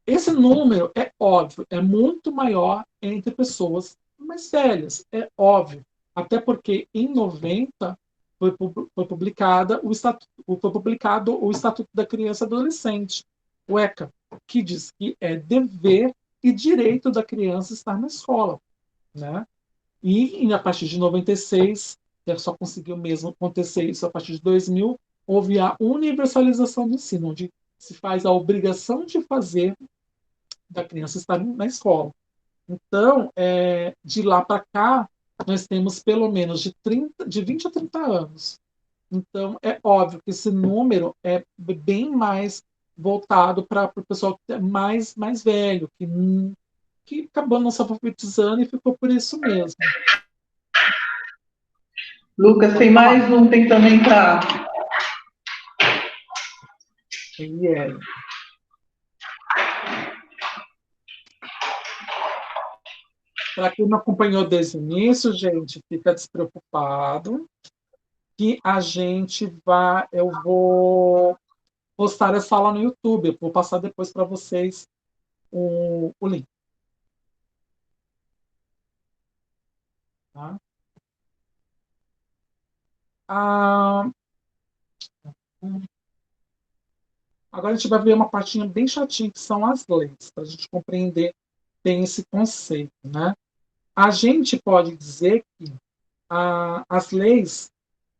Speaker 1: Esse número é óbvio, é muito maior entre pessoas mais velhas, é óbvio. Até porque em 90 foi publicado o Estatuto da Criança e Adolescente, o ECA, que diz que é dever e direito da criança estar na escola, né? E a partir de 96, que só conseguiu mesmo acontecer isso a partir de 2000, houve a universalização do ensino, onde se faz a obrigação de fazer da criança estar na escola. Então, de lá para cá, nós temos pelo menos de 20 a 30 anos. Então, é óbvio que esse número é bem mais voltado para o pessoal que é mais velho, que acabou não se alfabetizando e ficou por isso mesmo.
Speaker 3: Lucas, tem mais um tentando entrar.
Speaker 1: Ele é. Para quem não acompanhou desde o início, gente, fica despreocupado que a gente vai. Eu vou postar essa aula no YouTube. Eu vou passar depois para vocês o link. Tá? Ah, agora a gente vai ver uma partinha bem chatinha, que são as leis, para a gente compreender bem esse conceito. Né? A gente pode dizer que as leis,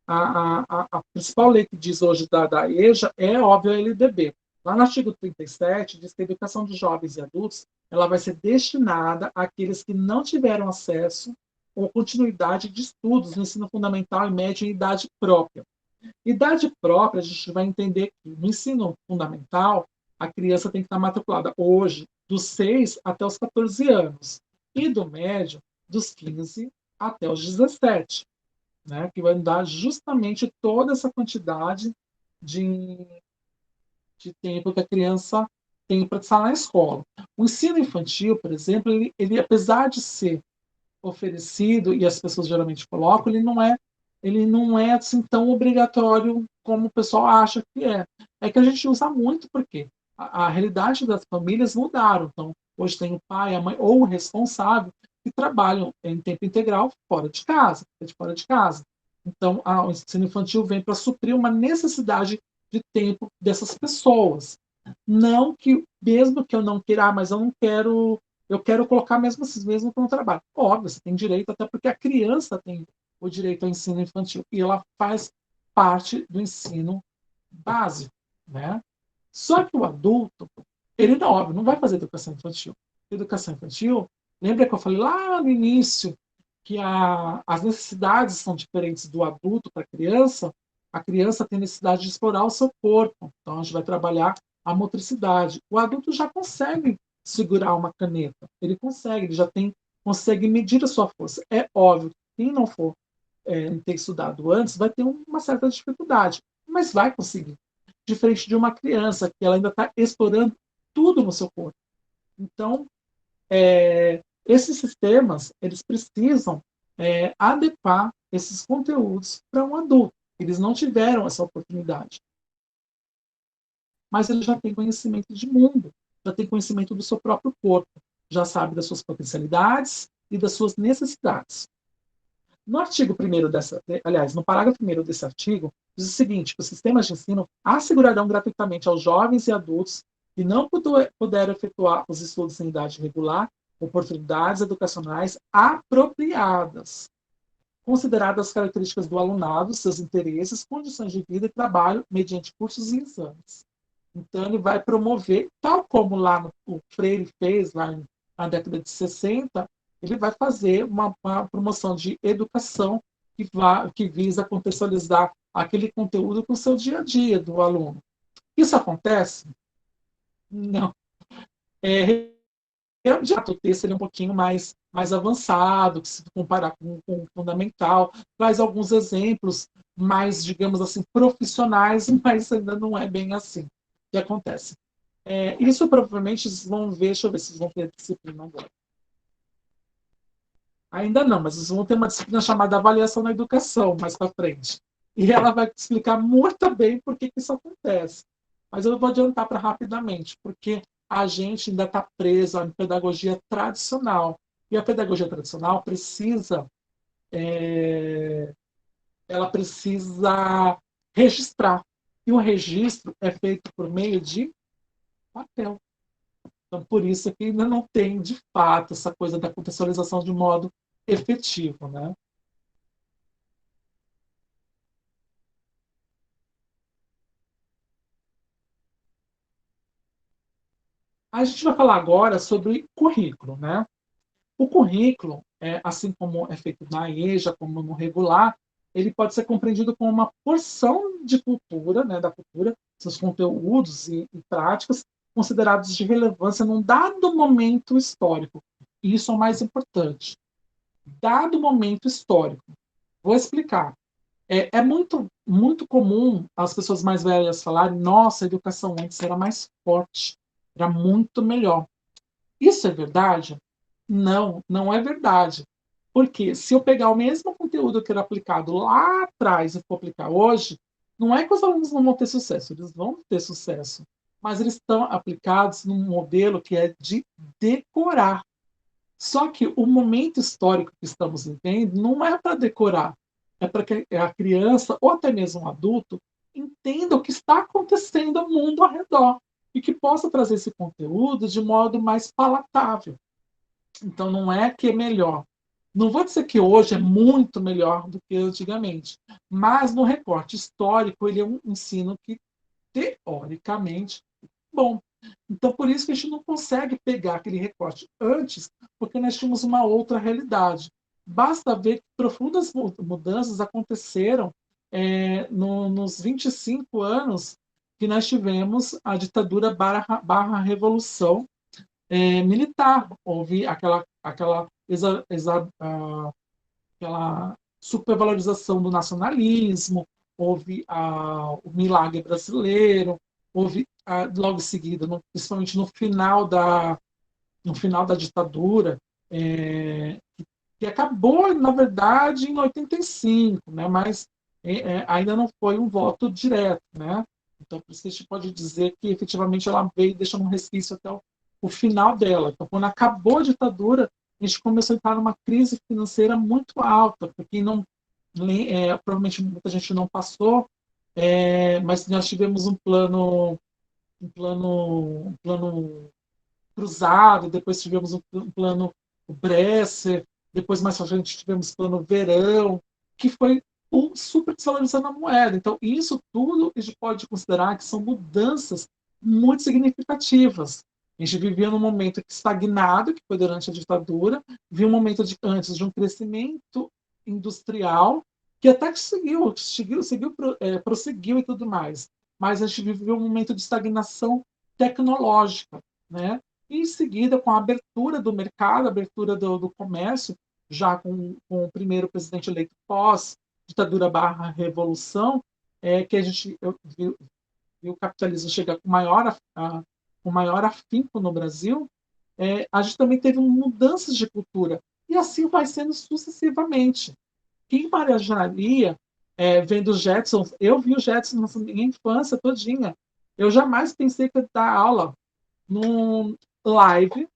Speaker 1: a principal lei que diz hoje da EJA é, óbvio, a LDB. Lá no artigo 37, diz que a educação de jovens e adultos ela vai ser destinada àqueles que não tiveram acesso ou continuidade de estudos no ensino fundamental e médio em idade própria. Idade própria, a gente vai entender que no ensino fundamental, a criança tem que estar matriculada hoje dos 6 até os 14 anos, e do médio, dos 15 até os 17, né? Que vai dar justamente toda essa quantidade de, de tempo que a criança tem para estar na escola. O ensino infantil, por exemplo, ele apesar de ser oferecido, e as pessoas geralmente colocam, ele não é assim tão obrigatório como o pessoal acha que é. É que a gente usa muito porque a realidade das famílias mudaram. Então, hoje tem o pai, a mãe ou o responsável que trabalham em tempo integral fora de casa, de fora de casa. Então, o ensino infantil vem para suprir uma necessidade de tempo dessas pessoas. Não que, mesmo que eu não queira, mas eu quero colocar mesmo assim, mesmo com o trabalho. Óbvio, você tem direito, até porque a criança tem o direito ao ensino infantil e ela faz parte do ensino básico, né? Só que o adulto, ele não, óbvio, não vai fazer educação infantil. Educação infantil, lembra que eu falei lá no início que as necessidades são diferentes do adulto para a criança tem necessidade de explorar o seu corpo, então a gente vai trabalhar a motricidade. O adulto já consegue segurar uma caneta, ele consegue, consegue medir a sua força. É óbvio, quem não for ter estudado antes vai ter uma certa dificuldade, mas vai conseguir. Diferente de uma criança que ela ainda está explorando tudo no seu corpo. Então, esses sistemas eles precisam adequar esses conteúdos para um adulto. Eles não tiveram essa oportunidade. Mas ele já tem conhecimento de mundo, já tem conhecimento do seu próprio corpo, já sabe das suas potencialidades e das suas necessidades. No artigo 1º aliás, no parágrafo 1º desse artigo, diz o seguinte, que os sistemas de ensino assegurarão gratuitamente aos jovens e adultos que não puderam efetuar os estudos em idade regular oportunidades educacionais apropriadas, consideradas as características do alunado, seus interesses, condições de vida e trabalho, mediante cursos e exames. Então, ele vai promover, tal como lá o Freire fez, lá na década de 60, ele vai fazer uma promoção de educação que visa contextualizar aquele conteúdo com o seu dia a dia do aluno. Isso acontece? Não. Já o texto ele é um pouquinho mais mais avançado, que se comparar com o fundamental, traz alguns exemplos mais, digamos assim, profissionais, mas ainda não é bem assim que acontece. Isso provavelmente vocês vão ver, deixa eu ver se vocês vão ter disciplina agora. Ainda não, mas vocês vão ter uma disciplina chamada Avaliação na Educação mais para frente. E ela vai explicar muito bem por que isso acontece. Mas eu vou adiantar para rapidamente, porque a gente ainda está preso à pedagogia tradicional. E a pedagogia tradicional ela precisa registrar. E o registro é feito por meio de papel. Então, por isso que ainda não tem, de fato, essa coisa da contextualização de modo efetivo, né? A gente vai falar agora sobre currículo, né? O currículo, assim como é feito na EJA, como no regular, ele pode ser compreendido como uma porção de cultura, né, da cultura, seus conteúdos e práticas considerados de relevância num dado momento histórico. E isso é o mais importante. Dado momento histórico. Vou explicar. É muito, muito comum as pessoas mais velhas falarem: nossa, a educação antes era mais forte, era muito melhor. Isso é verdade? Não, não é verdade. Porque se eu pegar o mesmo conteúdo que era aplicado lá atrás e for aplicar hoje, não é que os alunos não vão ter sucesso, eles vão ter sucesso. Mas eles estão aplicados num modelo que é de decorar. Só que o momento histórico que estamos vivendo não é para decorar, é para que a criança ou até mesmo um adulto entenda o que está acontecendo no mundo ao redor e que possa trazer esse conteúdo de modo mais palatável. Então, não é que é melhor. Não vou dizer que hoje é muito melhor do que antigamente, mas no recorte histórico, ele é um ensino que, teoricamente, é bom. Então, por isso que a gente não consegue pegar aquele recorte antes, porque nós tínhamos uma outra realidade. Basta ver que profundas mudanças aconteceram nos 25 anos que nós tivemos a ditadura barra revolução militar. Houve aquela supervalorização do nacionalismo, houve o milagre brasileiro, houve logo em seguida, principalmente no final da ditadura, que acabou, na verdade, em 85, né? Mas ainda não foi um voto direto, né? Então, por isso que a gente pode dizer que efetivamente ela veio deixando um resquício até o final dela. Então, quando acabou a ditadura, a gente começou a entrar numa crise financeira muito alta, porque provavelmente muita gente não passou, mas nós tivemos um plano cruzado, depois tivemos um plano Bresser, depois mais pra frente tivemos o plano Verão, que foi super desvalorizando a moeda. Então, isso tudo a gente pode considerar que são mudanças muito significativas. A gente vivia num momento estagnado, que foi durante a ditadura, via um momento antes de um crescimento industrial, que até que prosseguiu e tudo mais. Mas a gente viveu um momento de estagnação tecnológica, né? E em seguida, com a abertura do mercado, a abertura do comércio, já com o primeiro presidente eleito pós-ditadura barra revolução, que a gente viu o capitalismo chegar com maior afinco no Brasil, a gente também teve mudanças de cultura. E assim vai sendo sucessivamente. Quem imaginaria, vendo os Jetsons, eu vi os Jetsons na minha infância todinha. Eu jamais pensei que eu ia dar aula num live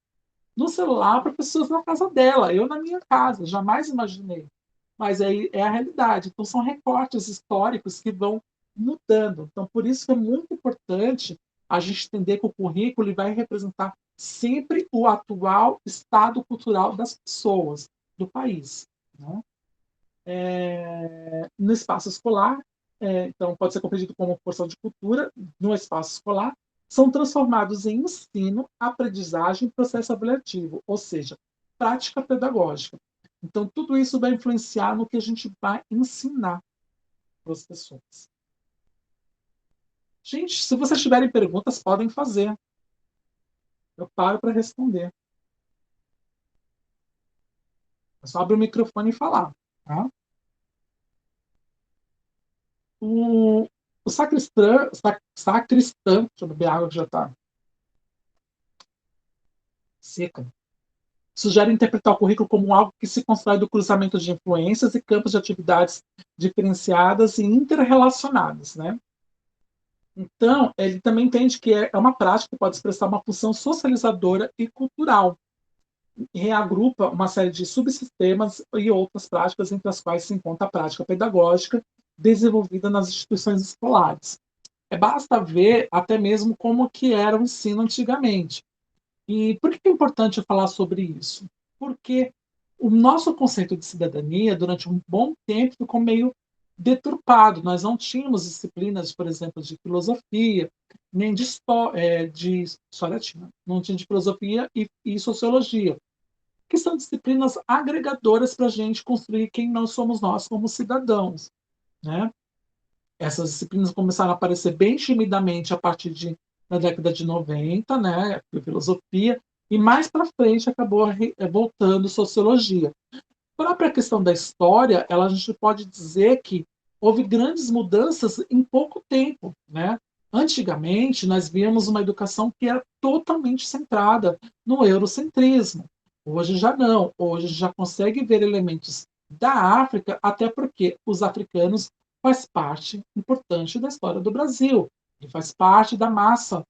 Speaker 1: no celular para pessoas na casa dela, eu na minha casa, jamais imaginei. Mas aí é a realidade. Então, são recortes históricos que vão mudando. Então, por isso que é muito importante a gente entender que o currículo ele vai representar sempre o atual estado cultural das pessoas, do país. Né? No espaço escolar, então pode ser compreendido como porção de cultura no espaço escolar, são transformados em ensino, aprendizagem e processo avaliativo, ou seja, prática pedagógica. Então, tudo isso vai influenciar no que a gente vai ensinar para as pessoas. Gente, se vocês tiverem perguntas, podem fazer. Eu paro para responder. É só abrir o microfone e falar. Tá? O sacristã, deixa eu beber água que já está seca, sugere interpretar o currículo como algo que se constrói do cruzamento de influências e campos de atividades diferenciadas e interrelacionadas, né? Então, ele também entende que é uma prática que pode expressar uma função socializadora e cultural, e reagrupa uma série de subsistemas e outras práticas, entre as quais se encontra a prática pedagógica desenvolvida nas instituições escolares. Basta ver até mesmo como que era o ensino antigamente. E por que é importante falar sobre isso? Porque o nosso conceito de cidadania, durante um bom tempo, ficou meio deturpado. Nós não tínhamos disciplinas, por exemplo, de filosofia, nem de história, não tinha de filosofia e sociologia, que são disciplinas agregadoras para a gente construir quem nós somos nós como cidadãos, né? Essas disciplinas começaram a aparecer bem timidamente a partir da década de 90, né, a filosofia, e mais para frente acabou voltando sociologia. A própria questão da história, a gente pode dizer que houve grandes mudanças em pouco tempo, né? Antigamente, nós víamos uma educação que era totalmente centrada no eurocentrismo. Hoje já não. Hoje a gente já consegue ver elementos da África, até porque os africanos faz parte importante da história do Brasil. Ele faz parte da massa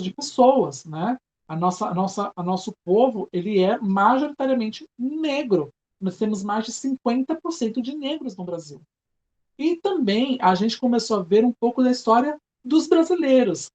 Speaker 1: de pessoas, né? A nosso povo, ele é majoritariamente negro. Nós temos mais de 50% de negros no Brasil. E também a gente começou a ver um pouco da história dos brasileiros.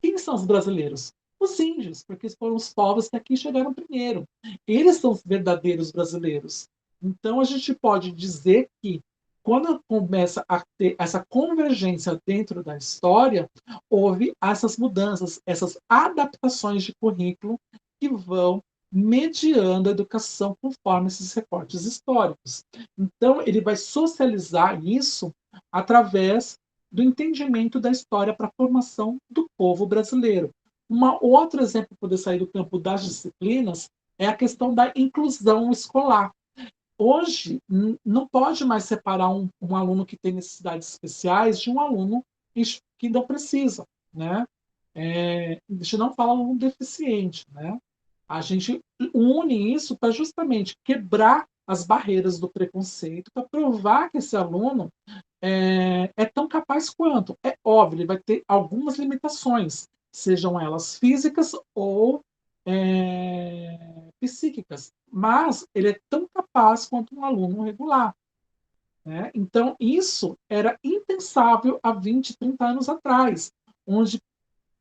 Speaker 1: Quem são os brasileiros? Os índios, porque foram os povos que aqui chegaram primeiro. Eles são os verdadeiros brasileiros. Então a gente pode dizer que quando começa a ter essa convergência dentro da história, houve essas mudanças, essas adaptações de currículo que vão mediando a educação conforme esses recortes históricos. Então, ele vai socializar isso através do entendimento da história para a formação do povo brasileiro. Outro exemplo para poder sair do campo das disciplinas é a questão da inclusão escolar. Hoje, não pode mais separar um aluno que tem necessidades especiais de um aluno que não precisa, né? A gente não fala aluno deficiente, né? A gente une isso para justamente quebrar as barreiras do preconceito, para provar que esse aluno é tão capaz quanto. É óbvio, ele vai ter algumas limitações, sejam elas físicas ou psíquicas, mas ele é tão capaz quanto um aluno regular. Né? Então, isso era impensável há 20, 30 anos atrás, onde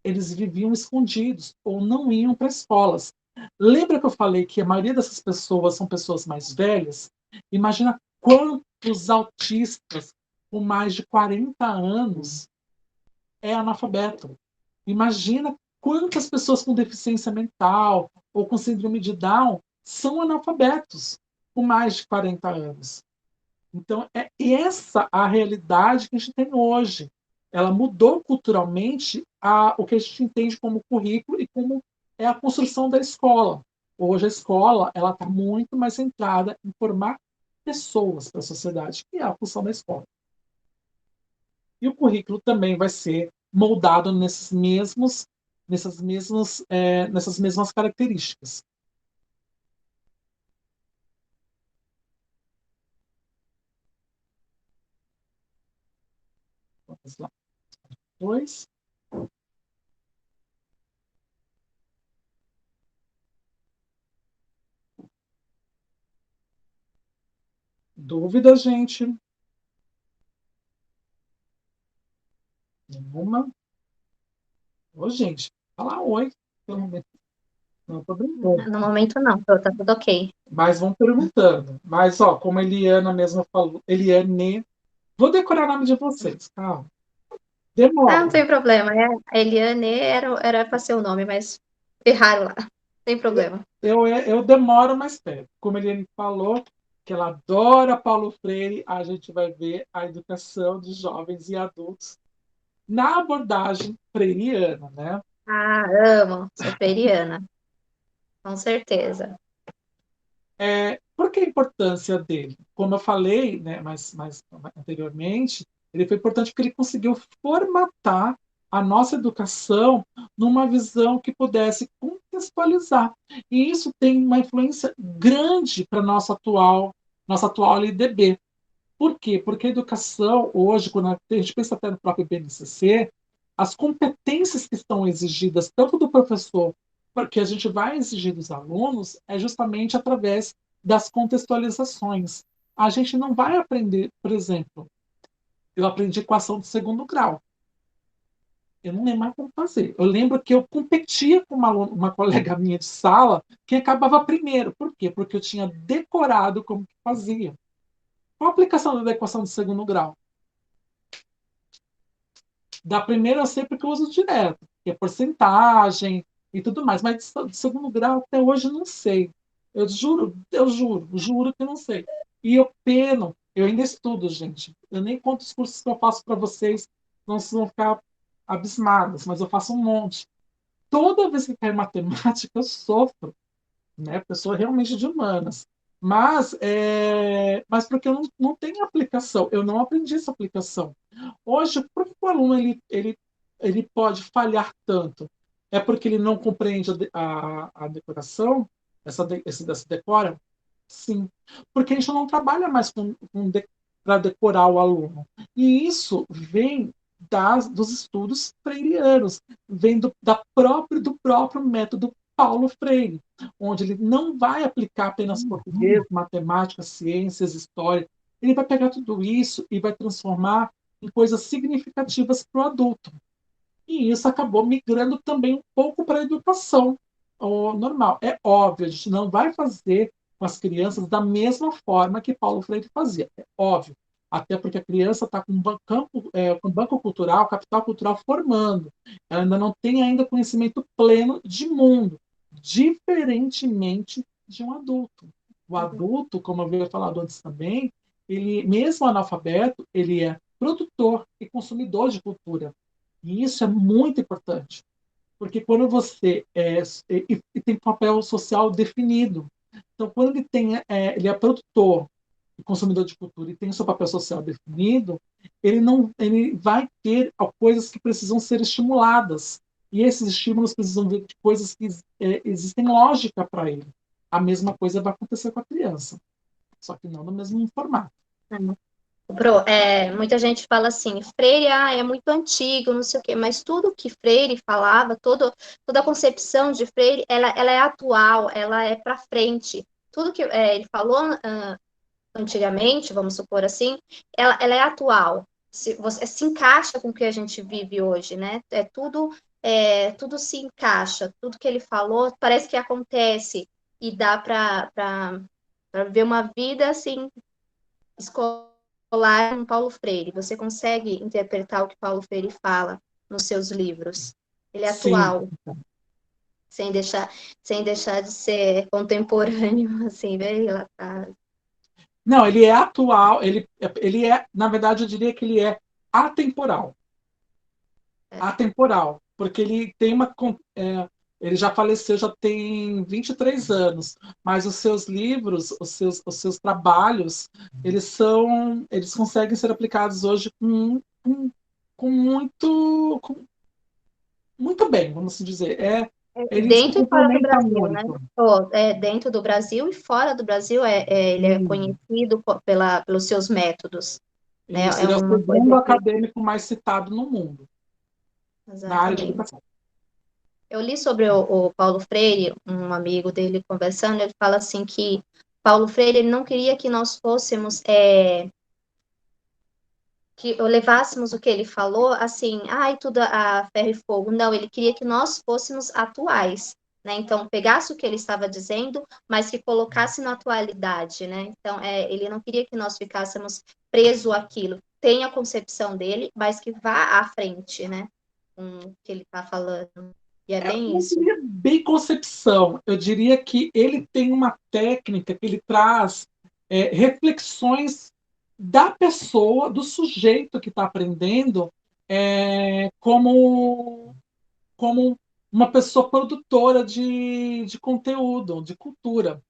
Speaker 1: eles viviam escondidos ou não iam para escolas. Lembra que eu falei que a maioria dessas pessoas são pessoas mais velhas? Imagina quantos autistas com mais de 40 anos é analfabeto. Imagina quantas pessoas com deficiência mental ou com síndrome de Down são analfabetos com mais de 40 anos. Então, é essa a realidade que a gente tem hoje. Ela mudou culturalmente o que a gente entende como currículo e como é a construção da escola. Hoje a escola ela está muito mais centrada em formar pessoas para a sociedade, que é a função da escola. E o currículo também vai ser moldado nessas mesmas características. Vamos lá. 2. Dúvida, gente? Nenhuma? Ô, gente, fala oi. Pelo menos. Não, tô brincando.
Speaker 4: No momento não, tá tudo ok.
Speaker 1: Mas vão perguntando. Mas, ó, como a Eliana mesmo falou, Eliane, vou decorar o nome de vocês, calma. Demora.
Speaker 4: Não tem problema. A Eliane era para ser o nome, mas erraram lá. Não tem problema.
Speaker 1: Eu demoro, mas pego. Como a Eliane falou, que ela adora Paulo Freire, a gente vai ver a educação de jovens e adultos na abordagem freiriana, né?
Speaker 4: Ah, amo. Sou freiriana. Com certeza.
Speaker 1: Por que a importância dele? Como eu falei, né, mais anteriormente, ele foi importante porque ele conseguiu formatar a nossa educação numa visão que pudesse contextualizar. E isso tem uma influência grande para nossa atual LDB. Por quê? Porque a educação, hoje, quando a gente pensa até no próprio BNCC, as competências que estão exigidas, tanto do professor, porque a gente vai exigir dos alunos, é justamente através das contextualizações. A gente não vai aprender, por exemplo, eu aprendi equação de segundo grau. Eu não lembro mais como fazer. Eu lembro que eu competia com uma colega minha de sala que acabava primeiro. Por quê? Porque eu tinha decorado como que fazia. Qual a aplicação da equação de segundo grau? Da primeira eu sei porque eu uso direto, que é porcentagem e tudo mais, mas de segundo grau até hoje eu não sei. Eu juro que eu não sei. E eu peno, eu ainda estudo, gente. Eu nem conto os cursos que eu faço para vocês, não vocês vão ficar abismados, mas eu faço um monte. Toda vez que cai matemática, eu sofro, né? Pessoa realmente de humanas. Mas porque eu não tenho aplicação, eu não aprendi essa aplicação. Hoje, por que o aluno ele pode falhar tanto? É porque ele não compreende a decoração? Essa decora? Sim. Porque a gente não trabalha mais para decorar o aluno. E isso vem dos estudos freirianos, vem do próprio método Paulo Freire, onde ele não vai aplicar apenas português, matemática, ciências, história. Ele vai pegar tudo isso e vai transformar em coisas significativas para o adulto. E isso acabou migrando também um pouco para a educação normal. É óbvio, a gente não vai fazer com as crianças da mesma forma que Paulo Freire fazia. É óbvio. Até porque a criança está com banco cultural, capital cultural formando. Ela ainda não tem ainda conhecimento pleno de mundo, diferentemente de um adulto. O adulto, como eu havia falado antes também, ele, mesmo analfabeto, ele é produtor e consumidor de cultura. E isso é muito importante, porque quando você e tem papel social definido, então quando ele é produtor e consumidor de cultura e tem o seu papel social definido, ele vai ter coisas que precisam ser estimuladas e esses estímulos precisam vir de coisas que existem lógica para ele. A mesma coisa vai acontecer com a criança, só que não no mesmo formato.
Speaker 4: Muita gente fala assim, Freire é muito antigo, não sei o quê, mas tudo que Freire falava, toda a concepção de Freire, ela é atual, ela é para frente. Tudo que ele falou antigamente, vamos supor assim, ela é atual. Se encaixa com o que a gente vive hoje, né? Tudo se encaixa, tudo que ele falou parece que acontece e dá para ver uma vida assim, escolar com Paulo Freire. Você consegue interpretar o que Paulo Freire fala nos seus livros. Ele é
Speaker 1: Sim.
Speaker 4: atual, sem deixar de ser contemporâneo, assim, bem lá atrás.
Speaker 1: Não, ele é atual, na verdade, eu diria que ele é atemporal. Atemporal, porque ele tem ele já faleceu, já tem 23 anos, mas os seus livros, os seus trabalhos, eles conseguem ser aplicados hoje muito bem, vamos dizer. Ele se
Speaker 4: Dentro e fora do
Speaker 1: complementa
Speaker 4: Brasil, né?
Speaker 1: muito.
Speaker 4: Dentro do Brasil e fora do Brasil, ele é conhecido pelos seus métodos. Né?
Speaker 1: Isso, ele é o segundo acadêmico mais citado no mundo, na área de educação.
Speaker 4: Eu li sobre o Paulo Freire, um amigo dele conversando, ele fala assim que Paulo Freire ele não queria que nós fôssemos, que levássemos o que ele falou, assim, tudo a ferro e fogo. Não, ele queria que nós fôssemos atuais, né? Então, pegasse o que ele estava dizendo, mas que colocasse na atualidade, né? Então, ele não queria que nós ficássemos presos àquilo. Tem a concepção dele, mas que vá à frente, né? Com o que ele está falando. E é bem isso.
Speaker 1: Bem concepção. Eu diria que ele tem uma técnica que ele traz reflexões da pessoa, do sujeito que está aprendendo, como uma pessoa produtora de conteúdo, de cultura.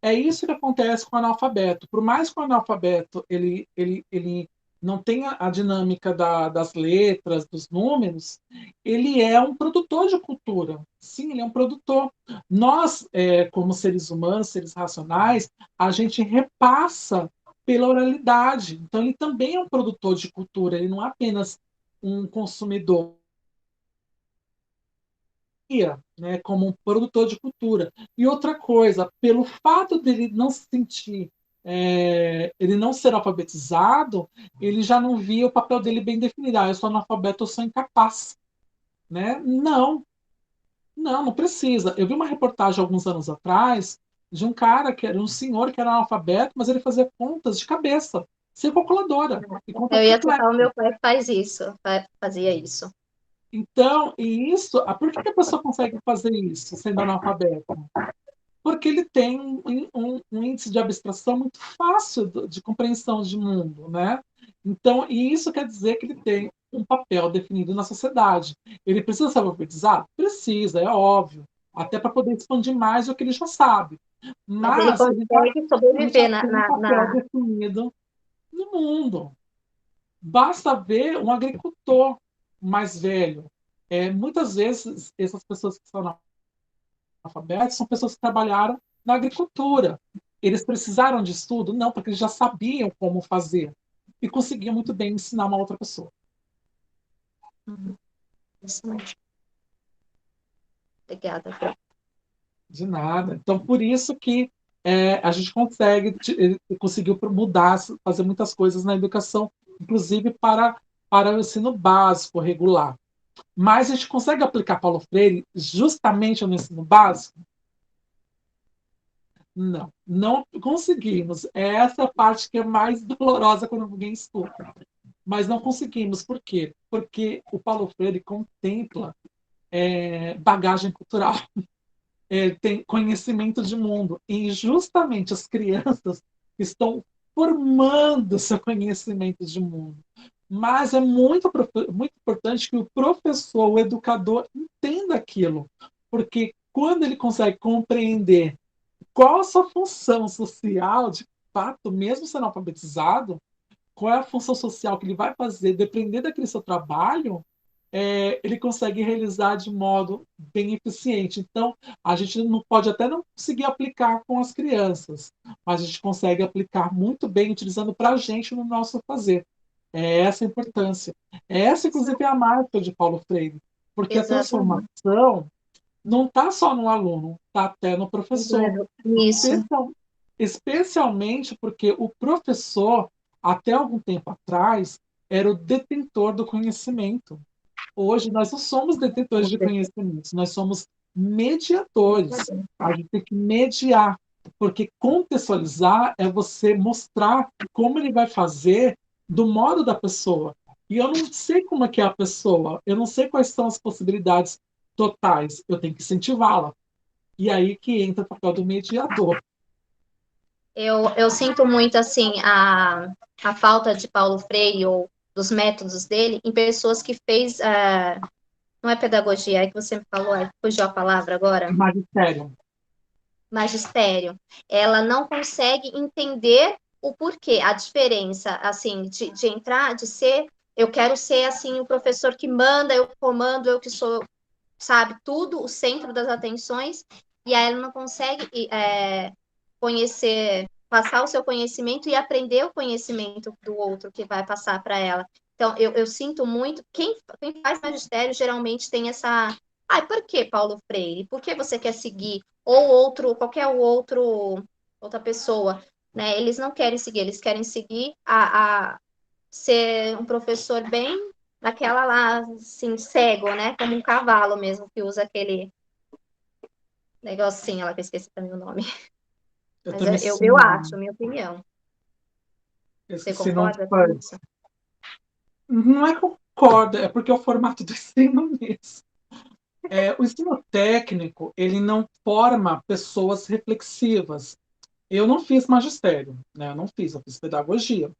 Speaker 1: É isso que acontece com o analfabeto. Por mais que o analfabeto ele não tenha a dinâmica das letras, dos números, ele é um produtor de cultura. Sim, ele é um produtor. Nós, como seres humanos, seres racionais, a gente repassa pela oralidade. Então, ele também é um produtor de cultura, ele não é apenas um consumidor, né, como um produtor de cultura. E outra coisa, pelo fato dele não se sentir, ele não ser alfabetizado, ele já não via o papel dele bem definido. Ah, eu sou analfabeto, eu sou incapaz. Né? Não, não precisa. Eu vi uma reportagem alguns anos atrás de um cara que era um senhor que era analfabeto, mas ele fazia contas de cabeça, sem calculadora, e conta
Speaker 4: Eu ia
Speaker 1: completa.
Speaker 4: citar o meu pai faz isso, fazia isso.
Speaker 1: Então, e isso, por que a pessoa consegue fazer isso sendo analfabeto? Porque ele tem um índice de abstração muito fácil de compreensão de mundo, né? Então, e isso quer dizer que ele tem um papel definido na sociedade. Ele precisa ser alfabetizado? Precisa, é óbvio, até para poder expandir mais o que ele já sabe.
Speaker 4: Mas ele
Speaker 1: Mas
Speaker 4: consegue
Speaker 1: ele já
Speaker 4: sobreviver
Speaker 1: tem um papel definido no mundo. Basta ver um agricultor mais velho. Muitas vezes, essas pessoas que são analfabetos são pessoas que trabalharam na agricultura. Eles precisaram de estudo? Não, porque eles já sabiam como fazer e conseguiam muito bem ensinar uma outra pessoa.
Speaker 4: Obrigada.
Speaker 1: De nada. Então, por isso que a gente conseguiu mudar, fazer muitas coisas na educação, inclusive para o ensino básico, regular. Mas a gente consegue aplicar Paulo Freire justamente no ensino básico? Não conseguimos. Essa parte que é mais dolorosa quando alguém escuta. Mas não conseguimos. Por quê? Porque o Paulo Freire contempla bagagem cultural, tem conhecimento de mundo. E justamente as crianças estão formando seu conhecimento de mundo. Mas é muito importante que o professor, o educador, entenda aquilo. Porque quando ele consegue compreender qual a sua função social, de fato, mesmo sendo alfabetizado, qual é a função social que ele vai fazer, dependendo daquele seu trabalho, ele consegue realizar de modo bem eficiente. Então, a gente não pode até não conseguir aplicar com as crianças, mas a gente consegue aplicar muito bem, utilizando para a gente no nosso fazer. É essa a importância. Essa, inclusive, é a marca de Paulo Freire, porque a
Speaker 4: Exatamente.
Speaker 1: transformação não está só no aluno, está até no professor.
Speaker 4: Isso.
Speaker 1: Especialmente porque o professor, até algum tempo atrás, era o detentor do conhecimento. Hoje nós não somos detentores de conhecimentos, nós somos mediadores. A gente tem que mediar, porque contextualizar é você mostrar como ele vai fazer do modo da pessoa. E eu não sei como é que é a pessoa, eu não sei quais são as possibilidades totais, eu tenho que incentivá-la. E aí que entra o papel do mediador.
Speaker 4: Eu sinto muito, assim, a falta de Paulo Freire ou dos métodos dele em pessoas que fez, não é pedagogia, é que você me falou, fugiu a palavra agora?
Speaker 1: Magistério.
Speaker 4: Magistério. Ela não consegue entender o porquê, a diferença, assim, de entrar, de ser, eu quero ser, assim, o professor que manda, eu comando, eu que sou, sabe, tudo, o centro das atenções, e aí ela não consegue conhecer, passar o seu conhecimento e aprender o conhecimento do outro que vai passar para ela. Então, eu sinto muito, quem faz magistério geralmente tem essa, por que Paulo Freire? Por que você quer seguir? Ou qualquer outra pessoa, né? Eles não querem seguir, eles querem seguir a ser um professor bem daquela lá, assim, cego, né? Como um cavalo mesmo, que usa aquele negocinho lá, que eu esqueci também o nome. Mas eu acho, minha opinião. Você concorda com isso?
Speaker 1: Não é concorda, é porque é o formato do ensino mesmo. O ensino técnico, ele não forma pessoas reflexivas. Eu não fiz magistério, né? Eu fiz pedagogia.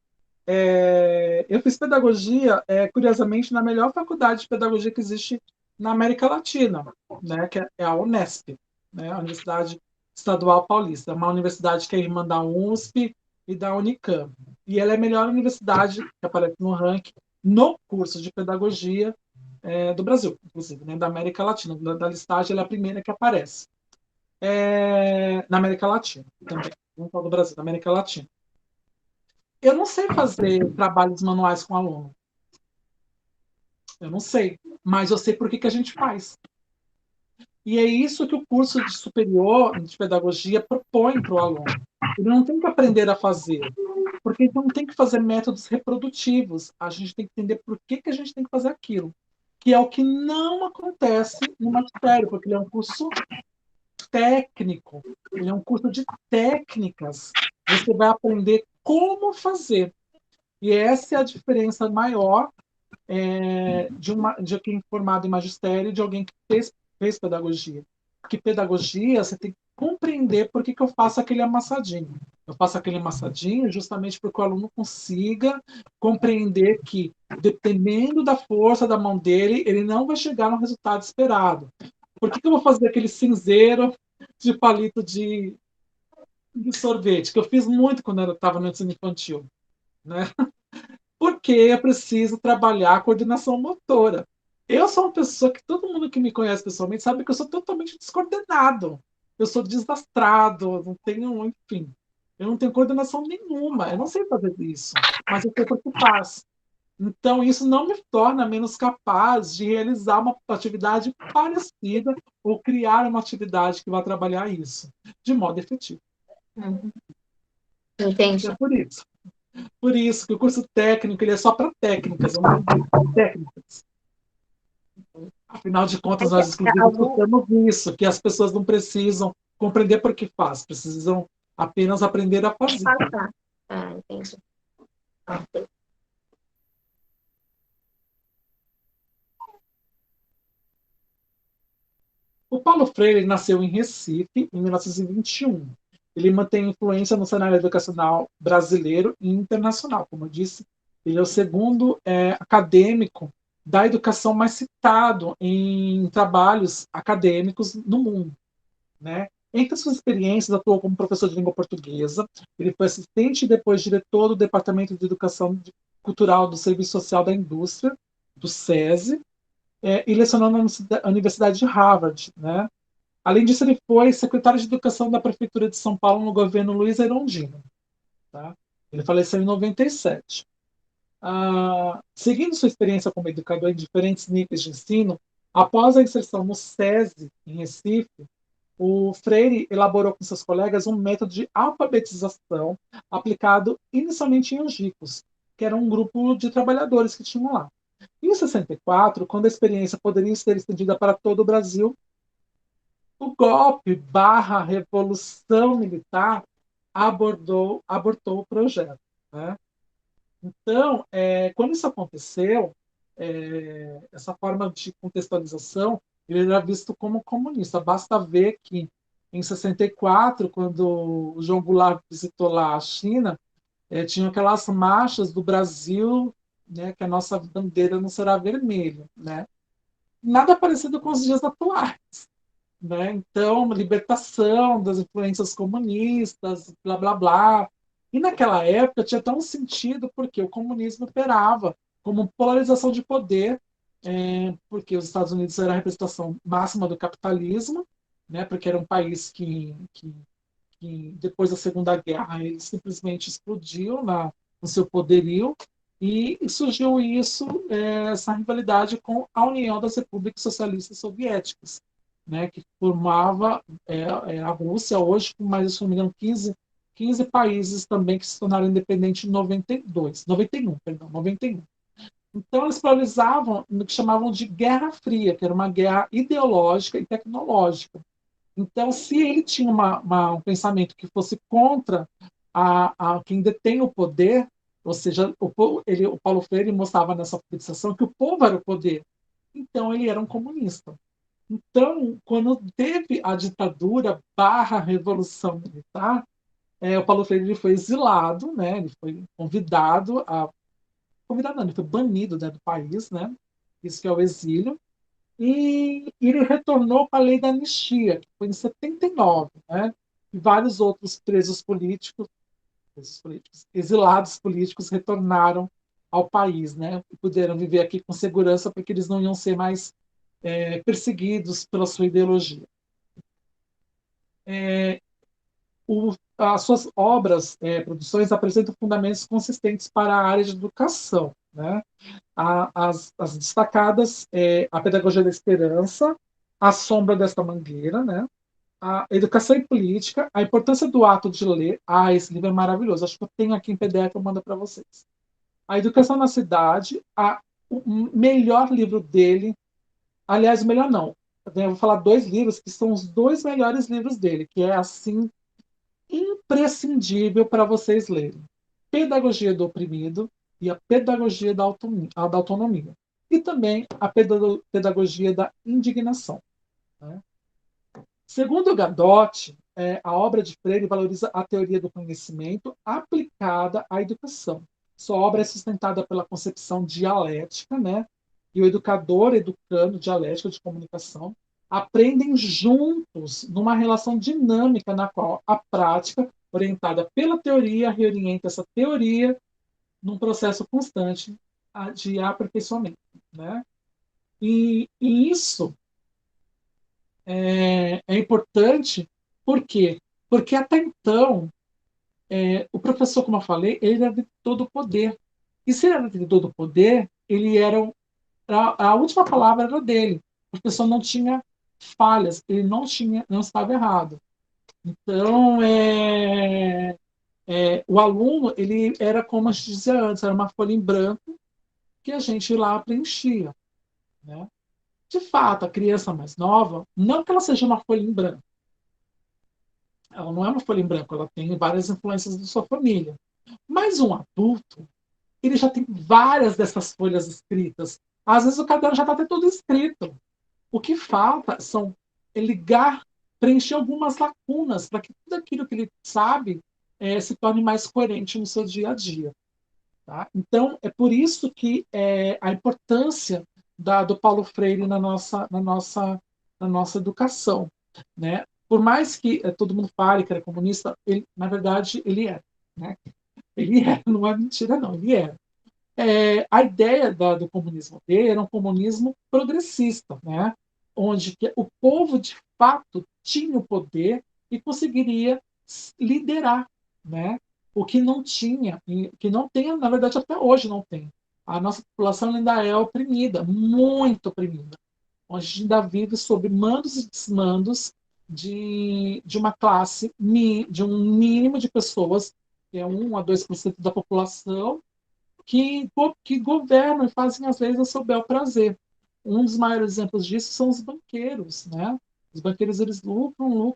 Speaker 1: Eu fiz pedagogia, curiosamente, na melhor faculdade de pedagogia que existe na América Latina, né? Que é a Unesp, né? A Universidade Estadual Paulista, é uma universidade que é irmã da USP e da Unicamp. E ela é a melhor universidade que aparece no ranking no curso de pedagogia do Brasil, inclusive, né, da América Latina. Da listagem, ela é a primeira que aparece. Na América Latina também, não só do Brasil, da América Latina. Eu não sei fazer trabalhos manuais com aluno. Eu não sei, mas eu sei por que a gente faz. E é isso que o curso de superior de pedagogia propõe para o aluno. Ele não tem que aprender a fazer, porque ele não tem que fazer métodos reprodutivos. A gente tem que entender por que a gente tem que fazer aquilo, que é o que não acontece no magistério, porque ele é um curso técnico, ele é um curso de técnicas. Você vai aprender como fazer. E essa é a diferença maior de quem é formado em magistério e de alguém que fez pedagogia. Porque pedagogia, você tem que compreender por que eu faço aquele amassadinho. Eu faço aquele amassadinho justamente para que o aluno consiga compreender que, dependendo da força da mão dele, ele não vai chegar no resultado esperado. Por que eu vou fazer aquele cinzeiro de palito de sorvete, que eu fiz muito quando eu estava no ensino infantil, né? Porque é preciso trabalhar a coordenação motora. Eu sou uma pessoa que todo mundo que me conhece pessoalmente sabe que eu sou totalmente descoordenado. Eu sou desastrado, não tenho, enfim, eu não tenho coordenação nenhuma. Eu não sei fazer isso, mas eu sei porque faz. Então, isso não me torna menos capaz de realizar uma atividade parecida ou criar uma atividade que vai trabalhar isso de modo efetivo.
Speaker 4: Entendi.
Speaker 1: É por isso. Por isso que o curso técnico ele é só para técnicas, não é técnicas. Afinal de contas, nós inclusive escutamos isso, que as pessoas não precisam compreender por que faz, precisam apenas aprender a fazer.
Speaker 4: Entendi.
Speaker 1: O Paulo Freire nasceu em Recife, em 1921. Ele mantém influência no cenário educacional brasileiro e internacional. Como eu disse, ele é o segundo acadêmico da educação mais citado em trabalhos acadêmicos no mundo, né? Entre suas experiências, atuou como professor de língua portuguesa. Ele foi assistente e depois diretor do Departamento de Educação Cultural do Serviço Social da Indústria, do SESI, e lecionou na Universidade de Harvard, né? Além disso, ele foi secretário de Educação da Prefeitura de São Paulo no governo Luiz Erundina. Tá? Ele faleceu em 97. Seguindo sua experiência como educador em diferentes níveis de ensino, após a inserção no SESI, em Recife, o Freire elaborou com seus colegas um método de alfabetização aplicado inicialmente em Angicos, que era um grupo de trabalhadores que tinham lá. Em 64, quando a experiência poderia ser estendida para todo o Brasil, o golpe / revolução militar abortou o projeto. Né? Então, quando isso aconteceu, essa forma de contextualização, ele era visto como comunista. Basta ver que, em 64, quando o João Goulart visitou lá a China, tinham aquelas marchas do Brasil, né, que a nossa bandeira não será vermelha. Né? Nada parecido com os dias atuais. Né? Então, uma libertação das influências comunistas, blá, blá, blá. E naquela época tinha tão sentido porque o comunismo operava como polarização de poder, porque os Estados Unidos era a representação máxima do capitalismo, né? Porque era um país que depois da Segunda Guerra ele simplesmente explodiu no seu poderio, e surgiu essa rivalidade com a União das Repúblicas Socialistas Soviéticas, né, que formava a Rússia hoje, com mais, se não me engano, 15 países também que se tornaram independentes em 91. Então, eles polarizavam no que chamavam de Guerra Fria, que era uma guerra ideológica e tecnológica. Então, se ele tinha um pensamento que fosse contra a quem detém o poder, ou seja, o Paulo Freire mostrava nessa fixação que o povo era o poder. Então, ele era um comunista. Então, quando teve a ditadura / revolução militar, o Paulo Freire ele foi exilado, né? Ele foi ele foi banido, né, do país, né? Isso que é o exílio. E ele retornou com a lei da anistia, que foi em 79, né? e vários outros presos políticos, exilados políticos retornaram ao país, né? E puderam viver aqui com segurança porque eles não iam ser mais perseguidos pela sua ideologia. As suas obras, produções, apresentam fundamentos consistentes para a área de educação, né? As destacadas a Pedagogia da Esperança, A Sombra desta Mangueira, né? A Educação e Política, A Importância do Ato de Ler. Esse livro é maravilhoso, acho que eu tenho aqui em PDF, eu mando para vocês. A Educação na Cidade, o melhor livro dele, aliás, o melhor não, eu vou falar 2 livros que são os 2 melhores livros dele, que é assim imprescindível para vocês lerem. Pedagogia do Oprimido e a Pedagogia da Autonomia. E também a Pedagogia da Indignação. Né? Segundo Gadotti, a obra de Freire valoriza a teoria do conhecimento aplicada à educação. Sua obra é sustentada pela concepção dialética, né? E o educador educando, dialética de comunicação, aprendem juntos numa relação dinâmica na qual a prática, orientada pela teoria, reorienta essa teoria num processo constante de aperfeiçoamento. Né? E isso é importante, por quê? Porque até então, o professor, como eu falei, ele era de todo o poder. E se ele era de todo o poder, ele era a última palavra era dele. O professor não tinha falhas, ele não estava errado. Então, o aluno, ele era como a gente dizia antes, era uma folha em branco que a gente lá preenchia. Né? De fato, a criança mais nova, não que ela seja uma folha em branco, ela não é uma folha em branco, ela tem várias influências da sua família. Mas um adulto, ele já tem várias dessas folhas escritas. Às vezes o caderno já está até todo escrito. O que falta são ligar, preencher algumas lacunas para que tudo aquilo que ele sabe se torne mais coerente no seu dia a dia. Tá? Então, é por isso que a importância do Paulo Freire na nossa educação. Né? Por mais que todo mundo fale que era comunista, ele, na verdade, ele é. Né? Ele é, não é mentira, não, ele é. A ideia do comunismo dele era um comunismo progressista, né? Onde o povo, de fato, tinha o poder e conseguiria liderar, né? O que não tinha, que não tem, na verdade, até hoje não tem. A nossa população ainda é oprimida, muito oprimida. A gente ainda vive sob mandos e desmandos de uma classe, de um mínimo de pessoas, que é 1 a 2% da população, que governam e fazem, às vezes, a seu bel prazer. Um dos maiores exemplos disso são os banqueiros. Né? Os banqueiros, eles lucram,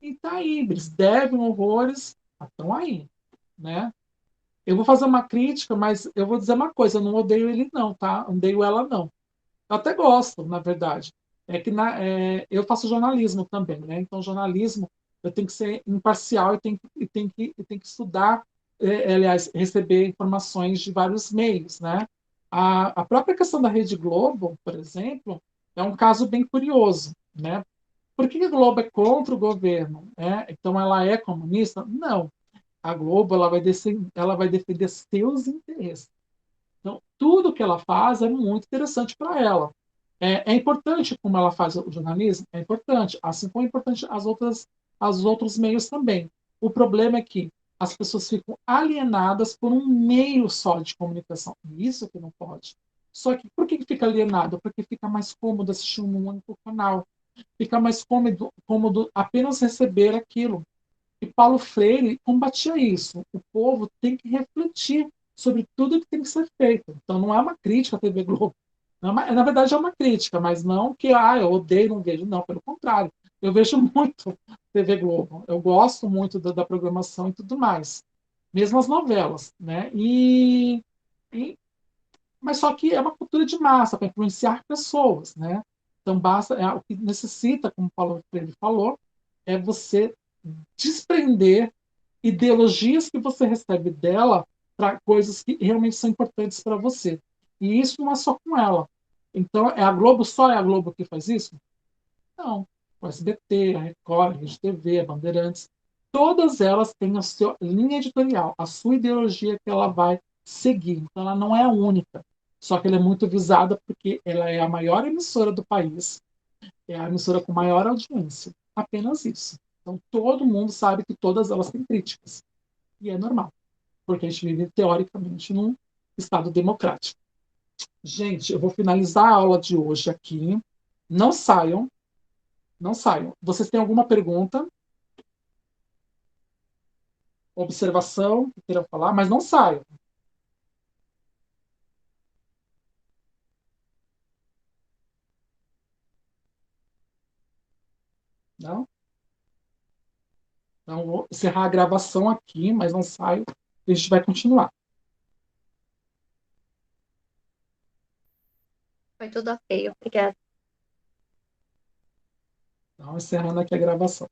Speaker 1: e tá aí, eles devem horrores, estão aí. Né? Eu vou fazer uma crítica, mas eu vou dizer uma coisa, eu não odeio ele não, tá? Não odeio ela não. Eu até gosto, na verdade. É que eu faço jornalismo também, né? Então, jornalismo, eu tenho que ser imparcial e tenho que estudar, aliás, receber informações de vários meios, né? A própria questão da Rede Globo, por exemplo, é um caso bem curioso, né? Por que a Globo é contra o governo? Né? Então, ela é comunista? Não. A Globo ela vai defender seus interesses. Então, tudo que ela faz é muito interessante para ela. É importante como ela faz o jornalismo? É importante. Assim como é importante os outros meios também. O problema é que as pessoas ficam alienadas por um meio só de comunicação. Isso que não pode. Só que por que fica alienado? Porque fica mais cômodo assistir um único canal. Fica mais cômodo apenas receber aquilo. E Paulo Freire combatia isso. O povo tem que refletir sobre tudo que tem que ser feito. Então, não é uma crítica à TV Globo. Na verdade, é uma crítica, mas não que eu odeio, não vejo. Não, pelo contrário. Eu vejo muito TV Globo. Eu gosto muito da programação e tudo mais. Mesmo as novelas. Né? Mas só que é uma cultura de massa para influenciar pessoas. Né? Então, o que necessita, como o Paulo Freire falou, é você desprender ideologias que você recebe dela para coisas que realmente são importantes para você. E isso não é só com ela. Então, só é a Globo que faz isso? Não. o SBT, a Record, a Rede TV, a Bandeirantes, todas elas têm a sua linha editorial, a sua ideologia que ela vai seguir. Então, ela não é a única. Só que ela é muito visada porque ela é a maior emissora do país, é a emissora com maior audiência. Apenas isso. Então, todo mundo sabe que todas elas têm críticas. E é normal, porque a gente vive, teoricamente, num Estado democrático. Gente, eu vou finalizar a aula de hoje aqui. Não saiam, não saiam. Vocês têm alguma pergunta, observação que queiram falar, mas não saiam. Não? Então, vou encerrar a gravação aqui, mas não saio. A gente vai continuar.
Speaker 4: Foi tudo ok, obrigada.
Speaker 1: Então, encerrando aqui a gravação.